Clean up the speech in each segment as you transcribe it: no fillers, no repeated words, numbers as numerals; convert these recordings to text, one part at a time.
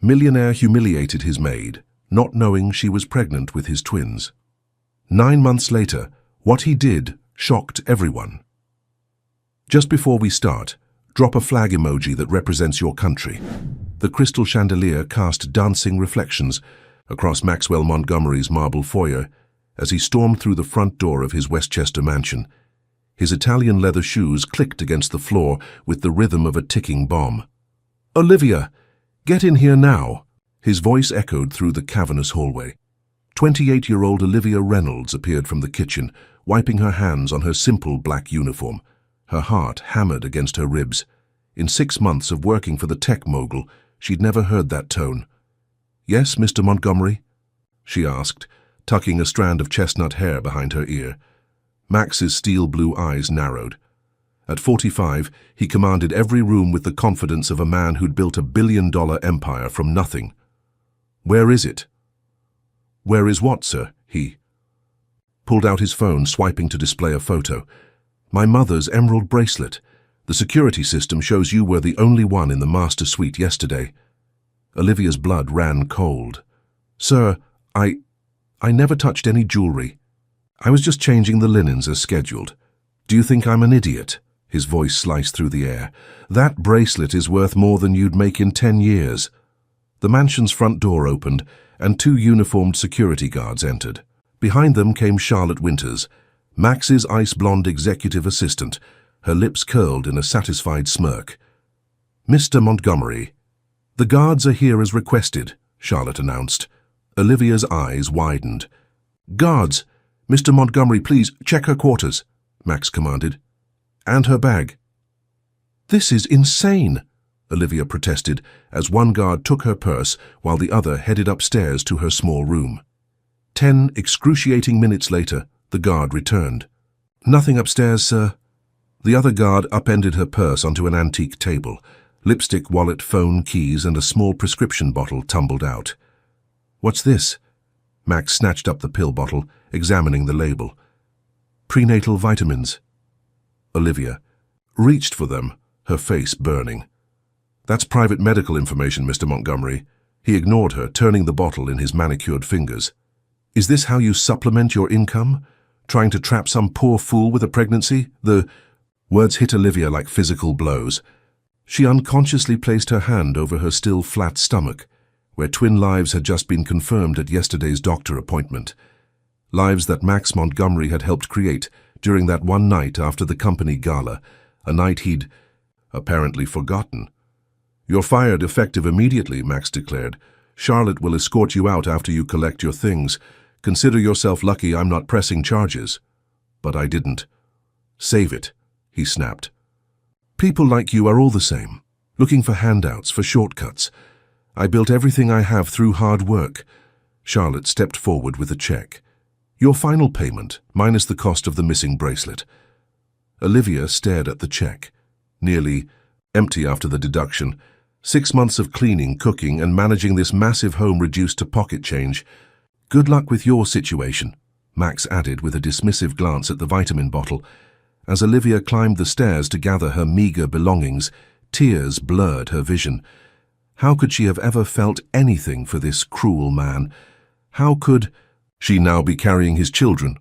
Millionaire humiliated his maid, not knowing she was pregnant with his twins. 9 months later, what he did shocked everyone. Just before we start, drop a flag emoji that represents your country. The crystal chandelier cast dancing reflections across Maxwell Montgomery's marble foyer as he stormed through the front door of his Westchester mansion. His Italian leather shoes clicked against the floor with the rhythm of a ticking bomb. "Olivia, get in here now!" His voice echoed through the cavernous hallway. 28-year-old Olivia Reynolds appeared from the kitchen, wiping her hands on her simple black uniform. Her heart hammered against her ribs. In 6 months of working for the tech mogul, she'd never heard that tone. "Yes, Mr. Montgomery?" she asked, tucking a strand of chestnut hair behind her ear. Max's steel blue eyes narrowed. At 45, he commanded every room with the confidence of a man who'd built $1 billion empire from nothing. "Where is it?" "Where is what, sir?" He pulled out his phone, swiping to display a photo. "My mother's emerald bracelet. The security system shows you were the only one in the master suite yesterday." Olivia's blood ran cold. "Sir, I never touched any jewelry. I was just changing the linens as scheduled. Do you think I'm an idiot?" His voice sliced through the air. "That bracelet is worth more than you'd make in 10 years. The mansion's front door opened, and 2 uniformed security guards entered. Behind them came Charlotte Winters, Max's ice-blonde executive assistant, her lips curled in a satisfied smirk. "Mr. Montgomery, the guards are here as requested," Charlotte announced. Olivia's eyes widened. "Guards! Mr. Montgomery, please check her quarters," Max commanded. "And her bag." "This is insane," Olivia protested as one guard took her purse while the other headed upstairs to her small room. 10 excruciating minutes later, the guard returned. "Nothing upstairs, sir." The other guard upended her purse onto an antique table. Lipstick, wallet, phone, keys, and a small prescription bottle tumbled out. "What's this?" Max snatched up the pill bottle, examining the label. "Prenatal vitamins." Olivia reached for them, her face burning. "That's private medical information, Mr. Montgomery." He ignored her, turning the bottle in his manicured fingers. "Is this how you supplement your income? Trying to trap some poor fool with a pregnancy?" The words hit Olivia like physical blows. She unconsciously placed her hand over her still flat stomach, where twin lives had just been confirmed at yesterday's doctor appointment. Lives that Max Montgomery had helped create during that one night after the company gala, a night he'd apparently forgotten. "You're fired effective immediately," Max declared. "Charlotte will escort you out after you collect your things. Consider yourself lucky I'm not pressing charges." "But I didn't." "Save it," he snapped. "People like you are all the same, looking for handouts, for shortcuts. I built everything I have through hard work." Charlotte stepped forward with a check. "Your final payment, minus the cost of the missing bracelet." Olivia stared at the check, nearly empty after the deduction. 6 months of cleaning, cooking, and managing this massive home reduced to pocket change. "Good luck with your situation," Max added with a dismissive glance at the vitamin bottle. As Olivia climbed the stairs to gather her meager belongings, tears blurred her vision. How could she have ever felt anything for this cruel man? How could she now be carrying his children?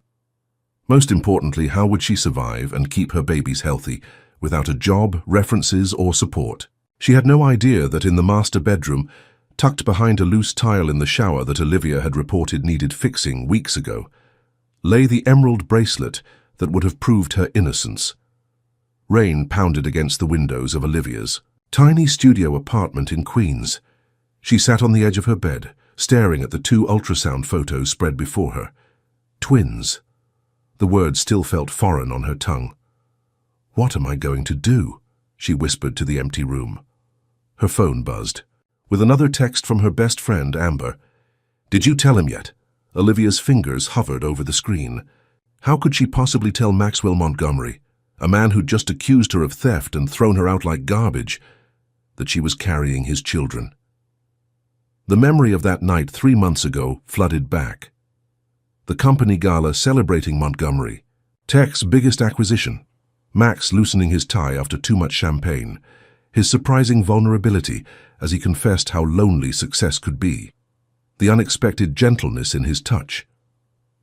Most importantly, how would she survive and keep her babies healthy, without a job, references, or support? She had no idea that in the master bedroom, tucked behind a loose tile in the shower that Olivia had reported needed fixing weeks ago, lay the emerald bracelet that would have proved her innocence. Rain pounded against the windows of Olivia's tiny studio apartment in Queens. She sat on the edge of her bed, staring at the 2 ultrasound photos spread before her. Twins. The words still felt foreign on her tongue. "What am I going to do?" she whispered to the empty room. Her phone buzzed, with another text from her best friend, Amber. "Did you tell him yet?" Olivia's fingers hovered over the screen. How could she possibly tell Maxwell Montgomery, a man who'd just accused her of theft and thrown her out like garbage, that she was carrying his children? The memory of that night 3 months ago flooded back. The company gala celebrating Montgomery, Tech's biggest acquisition. Max loosening his tie after too much champagne. his surprising vulnerability as he confessed how lonely success could be, the unexpected gentleness in his touch.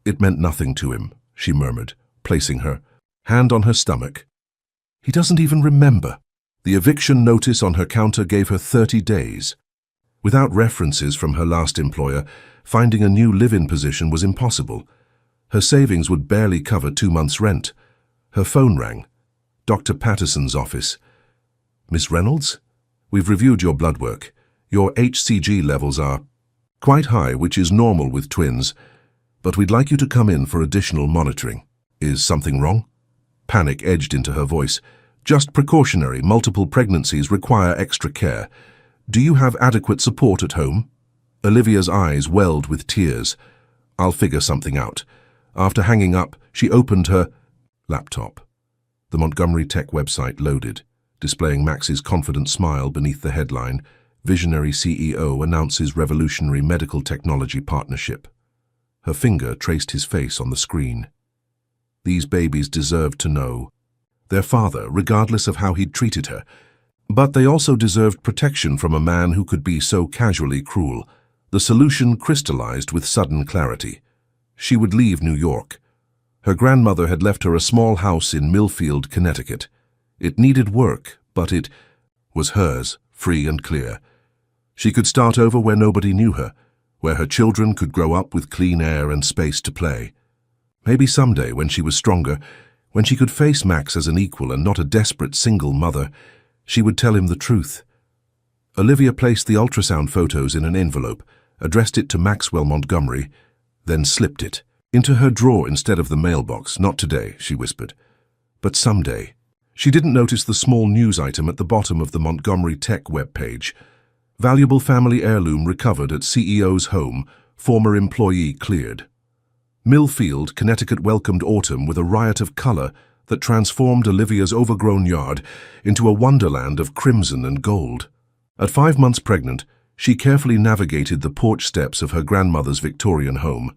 "It meant nothing to him," she murmured, placing her hand on her stomach. "He doesn't even remember." The eviction notice on her counter gave her 30 days. Without references from her last employer, finding a new live-in position was impossible. Her savings would barely cover 2 months' rent. Her phone rang. Dr. Patterson's office. "Miss Reynolds? We've reviewed your blood work. Your HCG levels are quite high, which is normal with twins, but we'd like you to come in for additional monitoring." "Is something wrong?" Panic edged into her voice. "Just precautionary. Multiple pregnancies require extra care. Do you have adequate support at home?" Olivia's eyes welled with tears. "I'll figure something out." After hanging up, she opened her laptop. The Montgomery Tech website loaded, displaying Max's confident smile beneath the headline, "Visionary CEO announces revolutionary medical technology partnership." Her finger traced his face on the screen. These babies deserved to know their father, regardless of how he'd treated her. But they also deserved protection from a man who could be so casually cruel. The solution crystallized with sudden clarity. She would leave New York. Her grandmother had left her a small house in Millfield, Connecticut. It needed work, but it was hers, free and clear. She could start over where nobody knew her, where her children could grow up with clean air and space to play. Maybe someday, when she was stronger, when she could face Max as an equal and not a desperate single mother, she would tell him the truth. Olivia placed the ultrasound photos in an envelope, addressed it to Maxwell Montgomery, then slipped it into her drawer instead of the mailbox. "Not today," she whispered, "but someday." She didn't notice the small news item at the bottom of the Montgomery Tech webpage. "Valuable family heirloom recovered at CEO's home, former employee cleared." Millfield, Connecticut welcomed autumn with a riot of color that transformed Olivia's overgrown yard into a wonderland of crimson and gold. At 5 months pregnant, she carefully navigated the porch steps of her grandmother's Victorian home,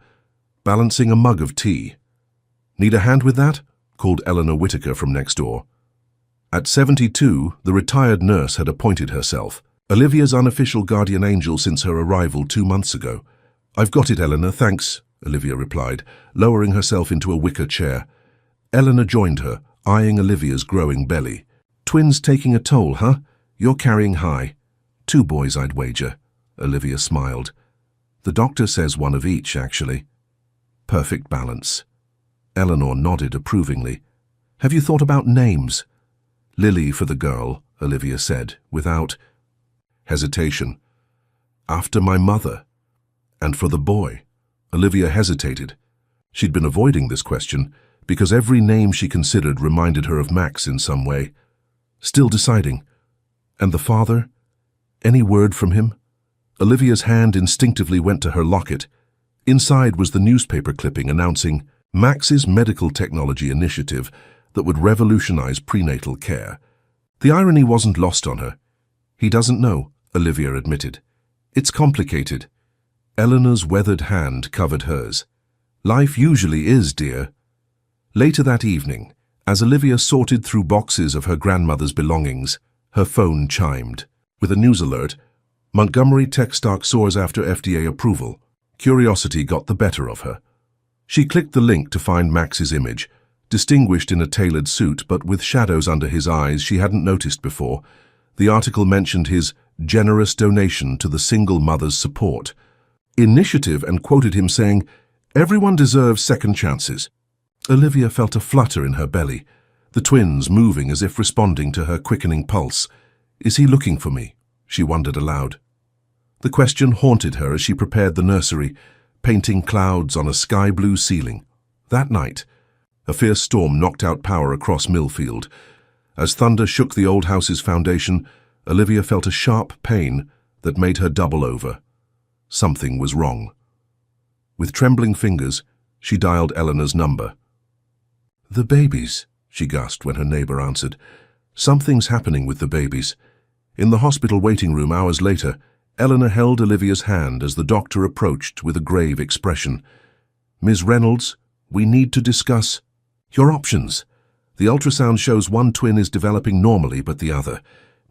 balancing a mug of tea. "Need a hand with that?" called Eleanor Whitaker from next door. At 72, the retired nurse had appointed herself Olivia's unofficial guardian angel since her arrival 2 months ago. "I've got it, Eleanor, thanks," Olivia replied, lowering herself into a wicker chair. Eleanor joined her, eyeing Olivia's growing belly. "Twins taking a toll, huh? You're carrying high." 2 boys, I'd wager," Olivia smiled. "The doctor says 1 of each, actually." "Perfect balance." Eleanor nodded approvingly. "Have you thought about names?" "Lily for the girl," Olivia said, without hesitation. "After my mother." "And for the boy?" Olivia hesitated. She'd been avoiding this question because every name she considered reminded her of Max in some way. Still deciding. "And the father? Any word from him?" Olivia's hand instinctively went to her locket. Inside was the newspaper clipping announcing Max's medical technology initiative that would revolutionize prenatal care. The irony wasn't lost on her. "He doesn't know," Olivia admitted. "It's complicated." Eleanor's weathered hand covered hers. "Life usually is, dear." Later that evening, as Olivia sorted through boxes of her grandmother's belongings, her phone chimed. With a news alert, "Montgomery Tech stock soars after FDA approval." Curiosity got the better of her. She clicked the link to find Max's image, distinguished in a tailored suit but with shadows under his eyes she hadn't noticed before. The article mentioned his generous donation to the single mother's support initiative and quoted him saying, "Everyone deserves second chances." Olivia felt a flutter in her belly, the twins moving as if responding to her quickening pulse. "Is he looking for me?" she wondered aloud. The question haunted her as she prepared the nursery, painting clouds on a sky-blue ceiling. That night, a fierce storm knocked out power across Millfield. As thunder shook the old house's foundation, Olivia felt a sharp pain that made her double over. Something was wrong. With trembling fingers, she dialed Eleanor's number. "The babies," she gasped when her neighbor answered. "Something's happening with the babies." In the hospital waiting room hours later, Eleanor held Olivia's hand as the doctor approached with a grave expression. "Ms. Reynolds, we need to discuss your options. The ultrasound shows one twin is developing normally, but the other,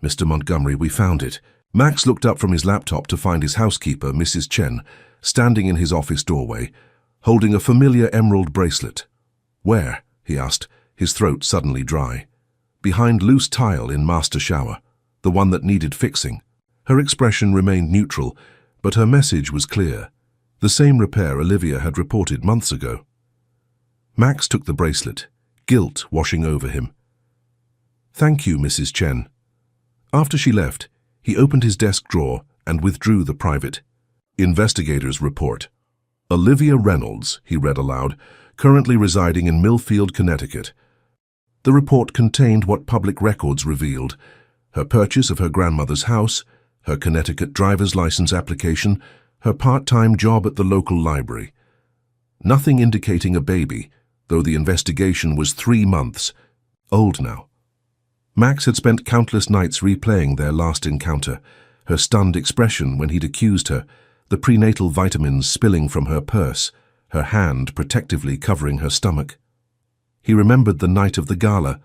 Mr. Montgomery, we found it. Max looked up from his laptop to find his housekeeper, Mrs. Chen, standing in his office doorway, holding a familiar emerald bracelet. Where? He asked, his throat suddenly dry. Behind loose tile in master shower, the one that needed fixing. Her expression remained neutral, but her message was clear. The same repair Olivia had reported months ago. Max took the bracelet, guilt washing over him. Thank you, Mrs. Chen. After she left, he opened his desk drawer and withdrew the private investigator's report. Olivia Reynolds, he read aloud, currently residing in Millfield, Connecticut. The report contained what public records revealed: her purchase of her grandmother's house, her Connecticut driver's license application, her part-time job at the local library. Nothing indicating a baby, though the investigation was 3 months old now. Max had spent countless nights replaying their last encounter, her stunned expression when he'd accused her, the prenatal vitamins spilling from her purse, her hand protectively covering her stomach. He remembered the night of the gala,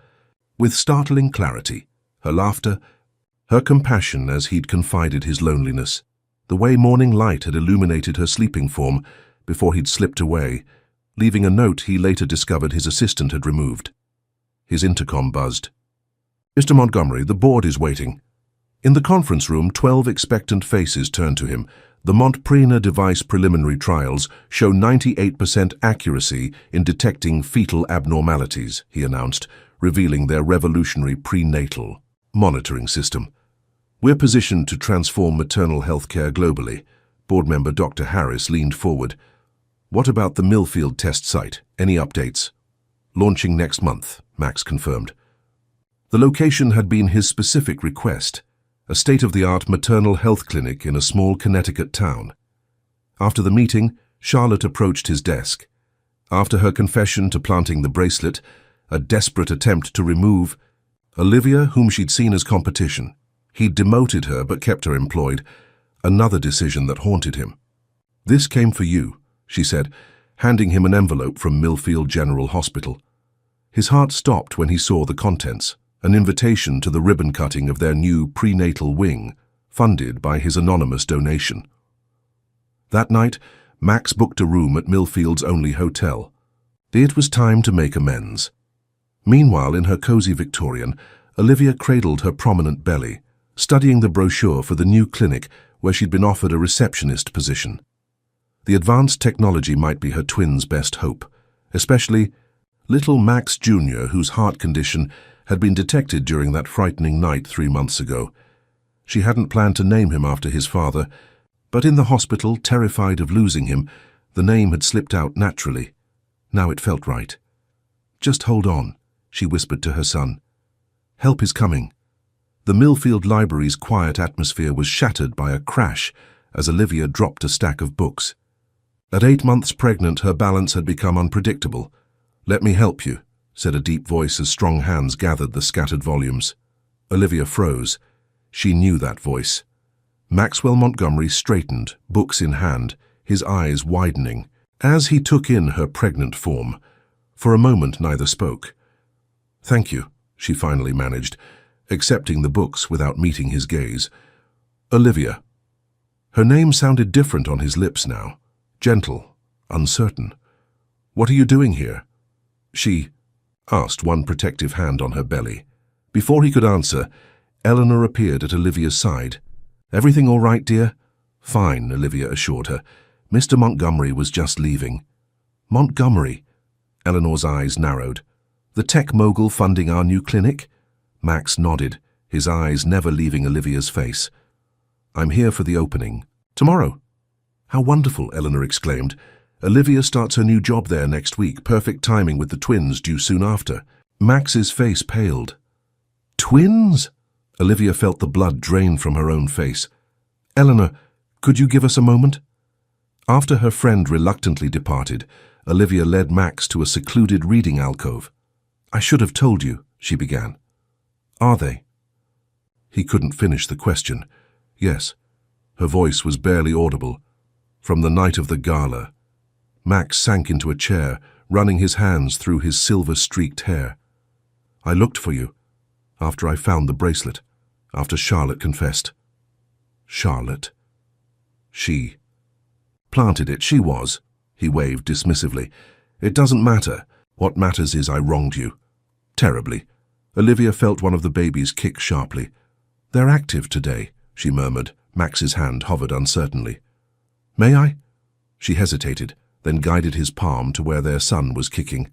with startling clarity, her laughter, her compassion as he'd confided his loneliness, the way morning light had illuminated her sleeping form before he'd slipped away, leaving a note he later discovered his assistant had removed. His intercom buzzed. Mr. Montgomery, the board is waiting. In the conference room, 12 expectant faces turned to him. The Montprena device preliminary trials show 98% accuracy in detecting fetal abnormalities, he announced, revealing their revolutionary prenatal monitoring system. We're positioned to transform maternal health care globally. Board member Dr. Harris leaned forward. What about the Millfield test site? Any updates? Launching next month, Max confirmed. The location had been his specific request, a state-of-the-art maternal health clinic in a small Connecticut town. After the meeting, Charlotte approached his desk. After her confession to planting the bracelet, a desperate attempt to remove Olivia, whom she'd seen as competition. He'd demoted her but kept her employed, another decision that haunted him. This came for you, she said, handing him an envelope from Millfield General Hospital. His heart stopped when he saw the contents. An invitation to the ribbon-cutting of their new prenatal wing, funded by his anonymous donation. That night, Max booked a room at Millfield's only hotel. It was time to make amends. Meanwhile, in her cozy Victorian, Olivia cradled her prominent belly, studying the brochure for the new clinic where she'd been offered a receptionist position. The advanced technology might be her twin's best hope, especially little Max Jr., whose heart condition had been detected during that frightening night 3 months ago. She hadn't planned to name him after his father, but in the hospital, terrified of losing him, the name had slipped out naturally. Now it felt right. Just hold on, she whispered to her son. Help is coming. The Millfield Library's quiet atmosphere was shattered by a crash as Olivia dropped a stack of books. At 8 months pregnant, her balance had become unpredictable. Let me help you, said a deep voice as strong hands gathered the scattered volumes. Olivia froze. She knew that voice. Maxwell Montgomery straightened, books in hand, his eyes widening, as he took in her pregnant form. For a moment neither spoke. Thank you, she finally managed, accepting the books without meeting his gaze. Olivia. Her name sounded different on his lips now, gentle, uncertain. What are you doing here? She asked, one protective hand on her belly. Before he could answer, Eleanor appeared at Olivia's side. Everything all right, dear? Fine, Olivia assured her. Mr. Montgomery was just leaving. Montgomery? Eleanor's eyes narrowed. The tech mogul funding our new clinic? Max nodded, his eyes never leaving Olivia's face. I'm here for the opening. Tomorrow. How wonderful, Eleanor exclaimed. Olivia starts her new job there next week, perfect timing with the twins due soon after. Max's face paled. Twins? Olivia felt the blood drain from her own face. Eleanor, could you give us a moment? After her friend reluctantly departed, Olivia led Max to a secluded reading alcove. I should have told you, she began. Are they? He couldn't finish the question. Yes. Her voice was barely audible. From the night of the gala. Max sank into a chair, running his hands through his silver-streaked hair. I looked for you, after I found the bracelet. after Charlotte confessed. Charlotte. She planted it, she was. He waved dismissively. It doesn't matter. What matters is I wronged you. Terribly. Olivia felt one of the babies kick sharply. They're active today, she murmured. Max's hand hovered uncertainly. May I? She hesitated, then guided his palm to where their son was kicking.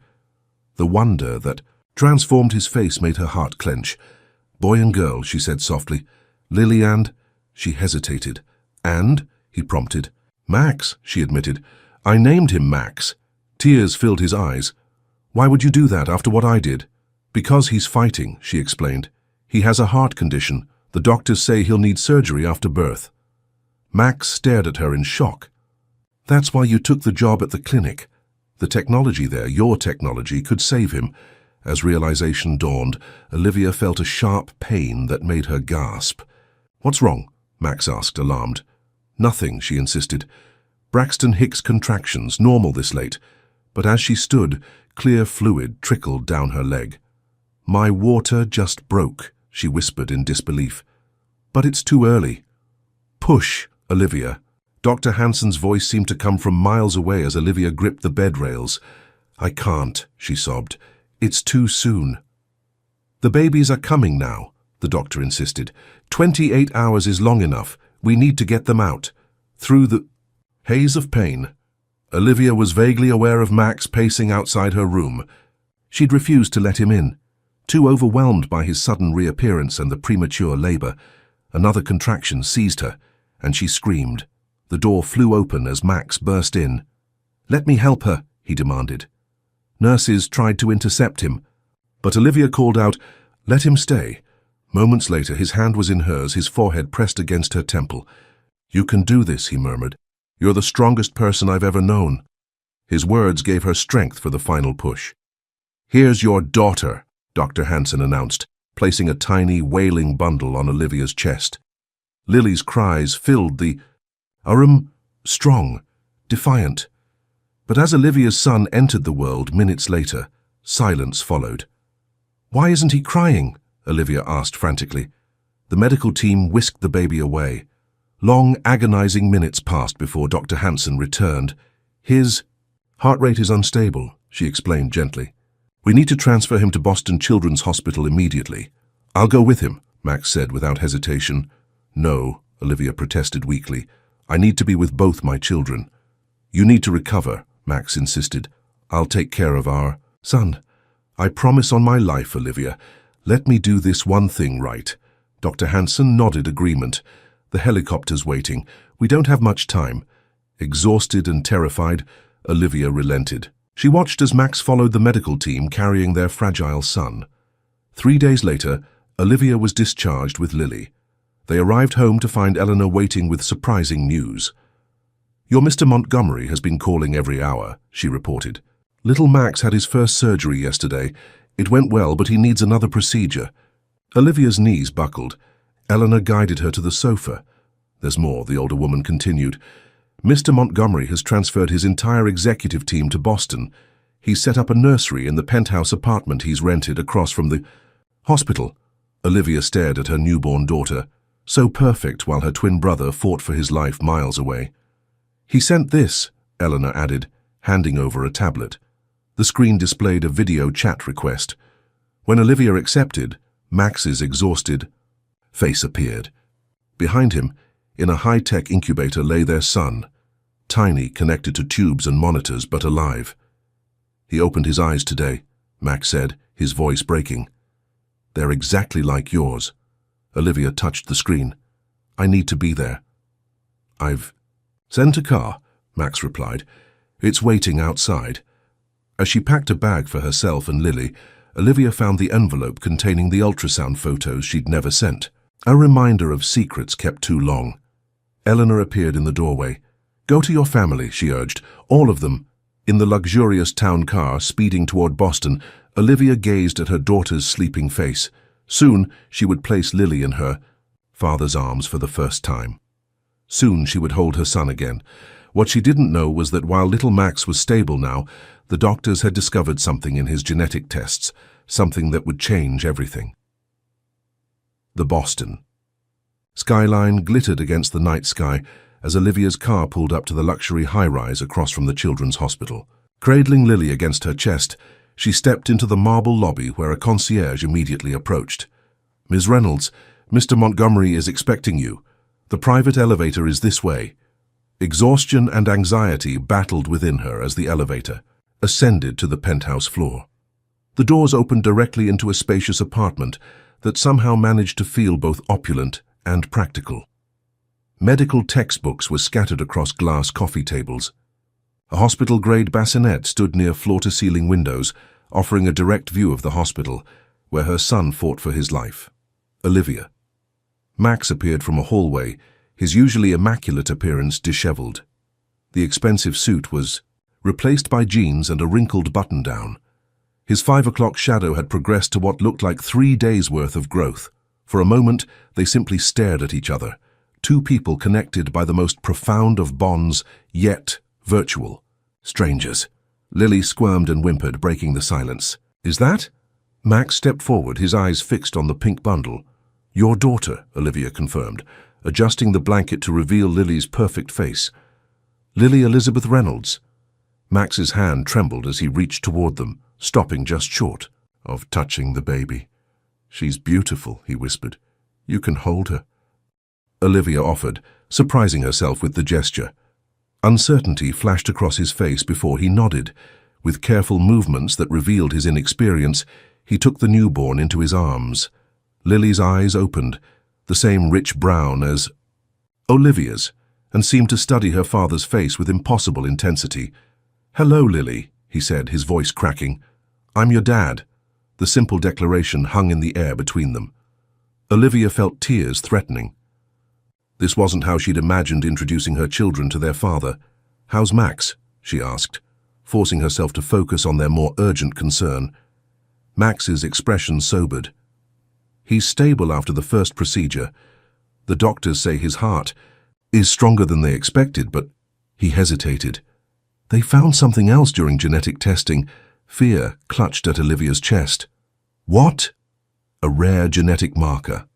The wonder that transformed his face made her heart clench. Boy and girl, she said softly. Lily and... She hesitated. And? He prompted. Max, she admitted. I named him Max. Tears filled his eyes. Why would you do that after what I did? Because he's fighting, she explained. He has a heart condition. The doctors say he'll need surgery after birth. Max stared at her in shock. That's why you took the job at the clinic. The technology there, your technology, could save him. As realization dawned, Olivia felt a sharp pain that made her gasp. What's wrong? Max asked, alarmed. Nothing, she insisted. Braxton Hicks contractions, normal this late. But as she stood, clear fluid trickled down her leg. My water just broke, she whispered in disbelief. But it's too early. Push, Olivia. Dr. Hansen's voice seemed to come from miles away as Olivia gripped the bed rails. I can't, she sobbed. It's too soon. The babies are coming now, the doctor insisted. 28 hours is long enough. We need to get them out. Through the haze of pain, Olivia was vaguely aware of Max pacing outside her room. She'd refused to let him in. Too overwhelmed by his sudden reappearance and the premature labor, another contraction seized her, and she screamed. The door flew open as Max burst in. Let me help her, he demanded. Nurses tried to intercept him, but Olivia called out, let him stay. Moments later, his hand was in hers, his forehead pressed against her temple. You can do this, he murmured. You're the strongest person I've ever known. His words gave her strength for the final push. Here's your daughter, Dr. Hansen announced, placing a tiny, wailing bundle on Olivia's chest. Lily's cries filled the room, strong, defiant. But as Olivia's son entered the world minutes later, silence followed. Why isn't he crying? Olivia asked frantically. The medical team whisked the baby away. Long, agonizing minutes passed before Dr. Hansen returned. His heart rate is unstable, she explained gently. We need to transfer him to Boston Children's Hospital immediately. I'll go with him, Max said without hesitation. No, Olivia protested weakly. I need to be with both my children. You need to recover, Max insisted. I'll take care of our son. I promise on my life, Olivia. Let me do this one thing right. Dr. Hansen nodded agreement. The helicopter's waiting. We don't have much time. Exhausted and terrified, Olivia relented. She watched as Max followed the medical team carrying their fragile son. 3 days later, Olivia was discharged with Lily. They arrived home to find Eleanor waiting with surprising news. Your Mr. Montgomery has been calling every hour, she reported. Little Max had his first surgery yesterday. It went well, but he needs another procedure. Olivia's knees buckled. Eleanor guided her to the sofa. There's more, the older woman continued. Mr. Montgomery has transferred his entire executive team to Boston. He's set up a nursery in the penthouse apartment he's rented across from the hospital. Olivia stared at her newborn daughter, so perfect while her twin brother fought for his life miles away. He sent this, Eleanor added, handing over a tablet. The screen displayed a video chat request. When Olivia accepted, Max's exhausted face appeared. Behind him, in a high-tech incubator, lay their son, tiny, connected to tubes and monitors, but alive. He opened his eyes today, Max said, his voice breaking. They're exactly like yours. Olivia touched the screen. I need to be there. I've sent a car, Max replied. It's waiting outside. As she packed a bag for herself and Lily, Olivia found the envelope containing the ultrasound photos she'd never sent. A reminder of secrets kept too long. Eleanor appeared in the doorway. Go to your family, she urged. All of them. In the luxurious town car speeding toward Boston, Olivia gazed at her daughter's sleeping face. Soon she would place Lily in her father's arms for the first time. Soon she would hold her son again. What she didn't know was that while little Max was stable now, the doctors had discovered something in his genetic tests, something that would change everything. The Boston. Skyline glittered against the night sky as Olivia's car pulled up to the luxury high-rise across from the children's hospital. Cradling Lily against her chest, she stepped into the marble lobby where a concierge immediately approached. "Ms. Reynolds, Mr. Montgomery is expecting you. The private elevator is this way." Exhaustion and anxiety battled within her as the elevator ascended to the penthouse floor. The doors opened directly into a spacious apartment that somehow managed to feel both opulent and practical. Medical textbooks were scattered across glass coffee tables. A hospital-grade bassinet stood near floor-to-ceiling windows, offering a direct view of the hospital, where her son fought for his life. Olivia. Max appeared from a hallway, his usually immaculate appearance disheveled. The expensive suit was replaced by jeans and a wrinkled button-down. His 5 o'clock shadow had progressed to what looked like 3 days' worth of growth. For a moment, they simply stared at each other, two people connected by the most profound of bonds, yet virtual. Strangers. Lily squirmed and whimpered, breaking the silence. "Is that?" Max stepped forward, his eyes fixed on the pink bundle. "Your daughter," Olivia confirmed, adjusting the blanket to reveal Lily's perfect face. "Lily Elizabeth Reynolds." Max's hand trembled as he reached toward them, stopping just short of touching the baby. "She's beautiful," he whispered. "You can hold her." Olivia offered, surprising herself with the gesture. Uncertainty flashed across his face before he nodded. With careful movements that revealed his inexperience, he took the newborn into his arms. Lily's eyes opened, the same rich brown as Olivia's, and seemed to study her father's face with impossible intensity. "Hello, Lily," he said, his voice cracking. "I'm your dad." The simple declaration hung in the air between them. Olivia felt tears threatening. This wasn't how she'd imagined introducing her children to their father. "How's Max?" she asked, forcing herself to focus on their more urgent concern. Max's expression sobered. "He's stable after the first procedure. The doctors say his heart is stronger than they expected, but..." He hesitated. "They found something else during genetic testing." Fear clutched at Olivia's chest. "What?" "A rare genetic marker.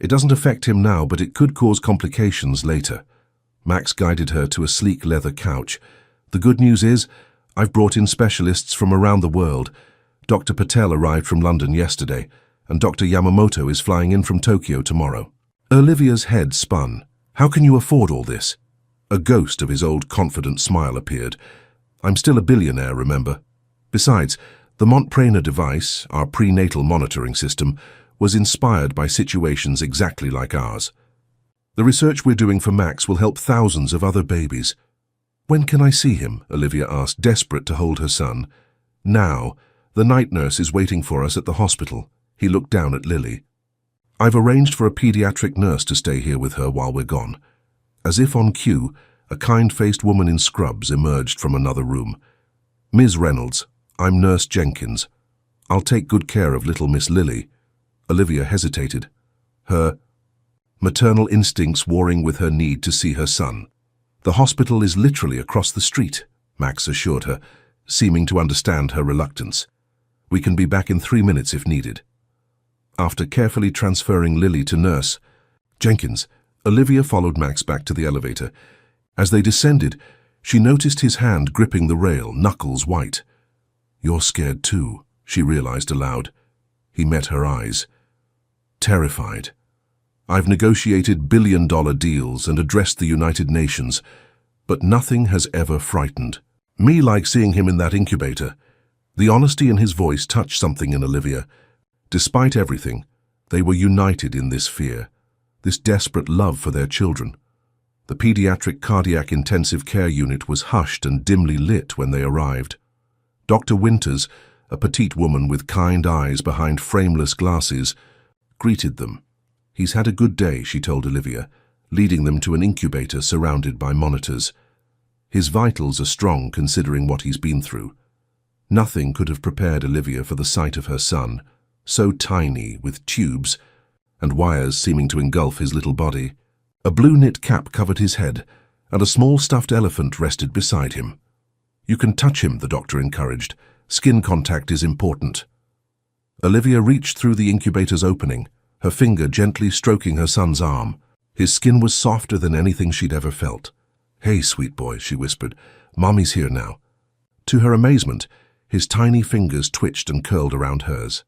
It doesn't affect him now, but it could cause complications later." Max guided her to a sleek leather couch. "The good news is, I've brought in specialists from around the world. Dr. Patel arrived from London yesterday, and Dr. Yamamoto is flying in from Tokyo tomorrow." Olivia's head spun. "How can you afford all this?" A ghost of his old confident smile appeared. "I'm still a billionaire, remember? Besides, the Montpraner device, our prenatal monitoring system, was inspired by situations exactly like ours. The research we're doing for Max will help thousands of other babies." "When can I see him?" Olivia asked, desperate to hold her son. "Now. The night nurse is waiting for us at the hospital." He looked down at Lily. "I've arranged for a pediatric nurse to stay here with her while we're gone." As if on cue, a kind-faced woman in scrubs emerged from another room. "Ms. Reynolds, I'm Nurse Jenkins. I'll take good care of little Miss Lily." Olivia hesitated, her maternal instincts warring with her need to see her son. "The hospital is literally across the street," Max assured her, seeming to understand her reluctance. "We can be back in 3 minutes if needed." After carefully transferring Lily to Nurse Jenkins, Olivia followed Max back to the elevator. As they descended, she noticed his hand gripping the rail, knuckles white. "You're scared too," she realized aloud. He met her eyes. "Terrified. I've negotiated billion-dollar deals and addressed the United Nations, but nothing has ever frightened me like seeing him in that incubator." The honesty in his voice touched something in Olivia. Despite everything, they were united in this fear, this desperate love for their children. The pediatric cardiac intensive care unit was hushed and dimly lit when they arrived. Dr. Winters, a petite woman with kind eyes behind frameless glasses, greeted them. "He's had a good day," she told Olivia, leading them to an incubator surrounded by monitors. "His vitals are strong considering what he's been through." Nothing could have prepared Olivia for the sight of her son, so tiny, with tubes and wires seeming to engulf his little body. A blue knit cap covered his head, and a small stuffed elephant rested beside him. "You can touch him," the doctor encouraged. "Skin contact is important." Olivia reached through the incubator's opening, her finger gently stroking her son's arm. His skin was softer than anything she'd ever felt. "Hey, sweet boy," she whispered. "Mommy's here now." To her amazement, his tiny fingers twitched and curled around hers.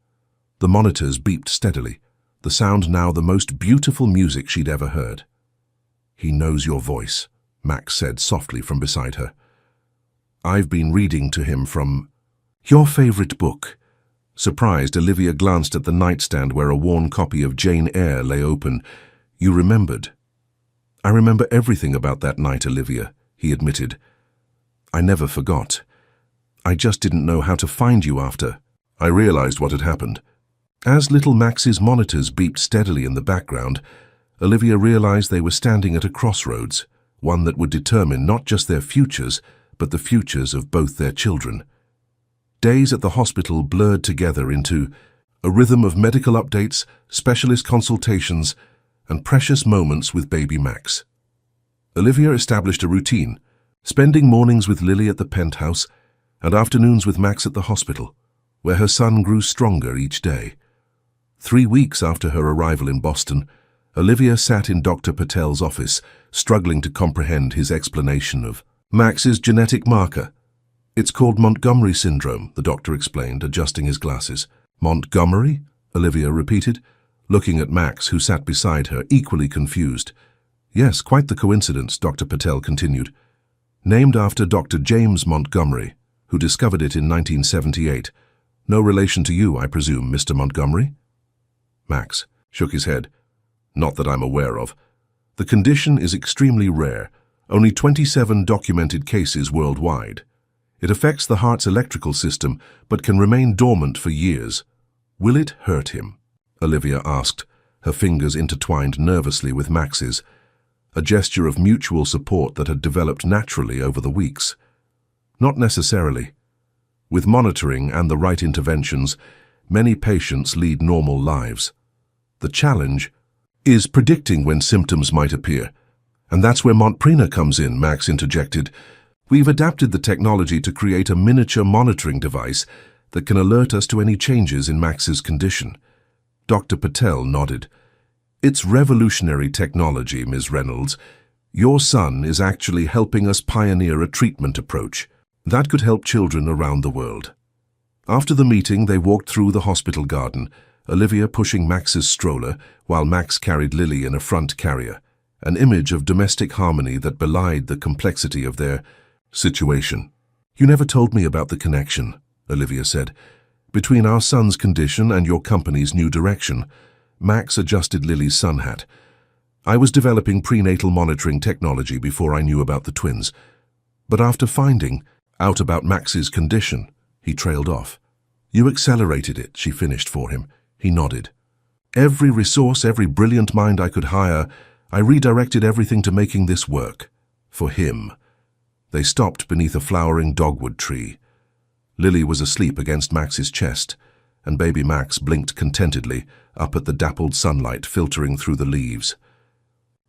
The monitors beeped steadily, the sound now the most beautiful music she'd ever heard. "He knows your voice," Max said softly from beside her. "I've been reading to him from your favorite book." Surprised, Olivia glanced at the nightstand where a worn copy of Jane Eyre lay open. "You remembered." "I remember everything about that night, Olivia," he admitted. "I never forgot. I just didn't know how to find you after I realized what had happened." As little Max's monitors beeped steadily in the background, Olivia realized they were standing at a crossroads, one that would determine not just their futures, but the futures of both their children. Days at the hospital blurred together into a rhythm of medical updates, specialist consultations, and precious moments with baby Max. Olivia established a routine, spending mornings with Lily at the penthouse and afternoons with Max at the hospital, where her son grew stronger each day. 3 weeks after her arrival in Boston, Olivia sat in Dr. Patel's office, struggling to comprehend his explanation of Max's genetic marker. "It's called Montgomery syndrome," the doctor explained, adjusting his glasses. "Montgomery?" Olivia repeated, looking at Max, who sat beside her, equally confused. "Yes, quite the coincidence," Dr. Patel continued. "Named after Dr. James Montgomery, who discovered it in 1978. No relation to you, I presume, Mr. Montgomery?" Max shook his head. "Not that I'm aware of. The condition is extremely rare, only 27 documented cases worldwide. It affects the heart's electrical system, but can remain dormant for years." "Will it hurt him?" Olivia asked, her fingers intertwined nervously with Max's, a gesture of mutual support that had developed naturally over the weeks. "Not necessarily. With monitoring and the right interventions, many patients lead normal lives. The challenge is predicting when symptoms might appear. And that's where Montprina comes in," Max interjected. "We've adapted the technology to create a miniature monitoring device that can alert us to any changes in Max's condition." Dr. Patel nodded. "It's revolutionary technology, Ms. Reynolds. Your son is actually helping us pioneer a treatment approach that could help children around the world." After the meeting, they walked through the hospital garden, Olivia pushing Max's stroller while Max carried Lily in a front carrier, an image of domestic harmony that belied the complexity of their situation. "You never told me about the connection," Olivia said, "between our son's condition and your company's new direction." Max adjusted Lily's sun hat. "I was developing prenatal monitoring technology before I knew about the twins. But after finding out about Max's condition," he trailed off. "You accelerated it," she finished for him. He nodded. "Every resource, every brilliant mind I could hire, I redirected everything to making this work. For him." They stopped beneath a flowering dogwood tree. Lily was asleep against Max's chest, and baby Max blinked contentedly up at the dappled sunlight filtering through the leaves.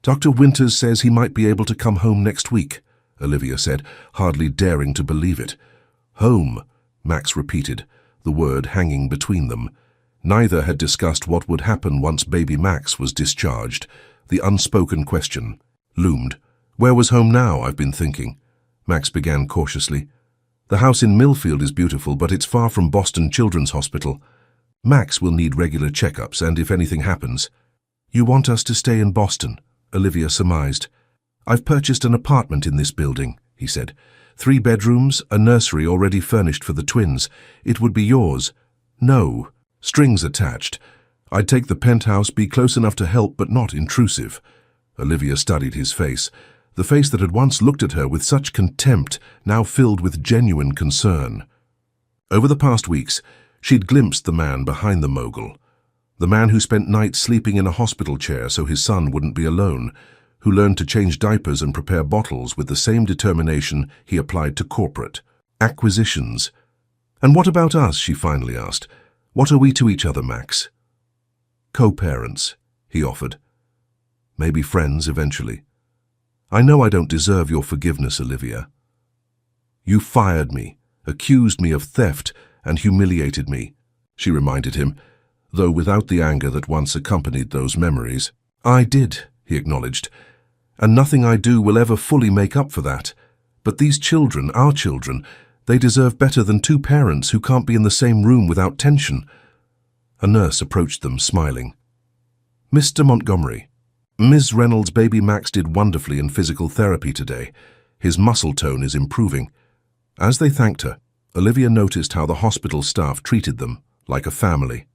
"Dr. Winters says he might be able to come home next week," Olivia said, hardly daring to believe it. "Home," Max repeated, the word hanging between them. Neither had discussed what would happen once baby Max was discharged. The unspoken question loomed. "Where was home now, I've been thinking?" Max began cautiously. "The house in Millfield is beautiful, but it's far from Boston Children's Hospital. Max will need regular checkups, and if anything happens—" "You want us to stay in Boston," Olivia surmised. "I've purchased an apartment in this building," he said. 3 bedrooms, a nursery already furnished for the twins. It would be yours." "No. Strings attached. I'd take the penthouse, be close enough to help, but not intrusive." Olivia studied his face. The face that had once looked at her with such contempt, now filled with genuine concern. Over the past weeks, she'd glimpsed the man behind the mogul. The man who spent nights sleeping in a hospital chair so his son wouldn't be alone, who learned to change diapers and prepare bottles with the same determination he applied to corporate acquisitions. "And what about us?" she finally asked. "What are we to each other, Max?" "Co-parents," he offered. "Maybe friends eventually. I know I don't deserve your forgiveness, Olivia. You fired me, accused me of theft, and humiliated me," she reminded him. though without the anger that once accompanied those memories. "I did," he acknowledged, "and nothing I do will ever fully make up for that. But these children, our children, they deserve better than two parents who can't be in the same room without tension." A nurse approached them, smiling. "Mr. Montgomery, Ms. Reynolds' baby Max did wonderfully in physical therapy today. His muscle tone is improving." As they thanked her, Olivia noticed how the hospital staff treated them like a family.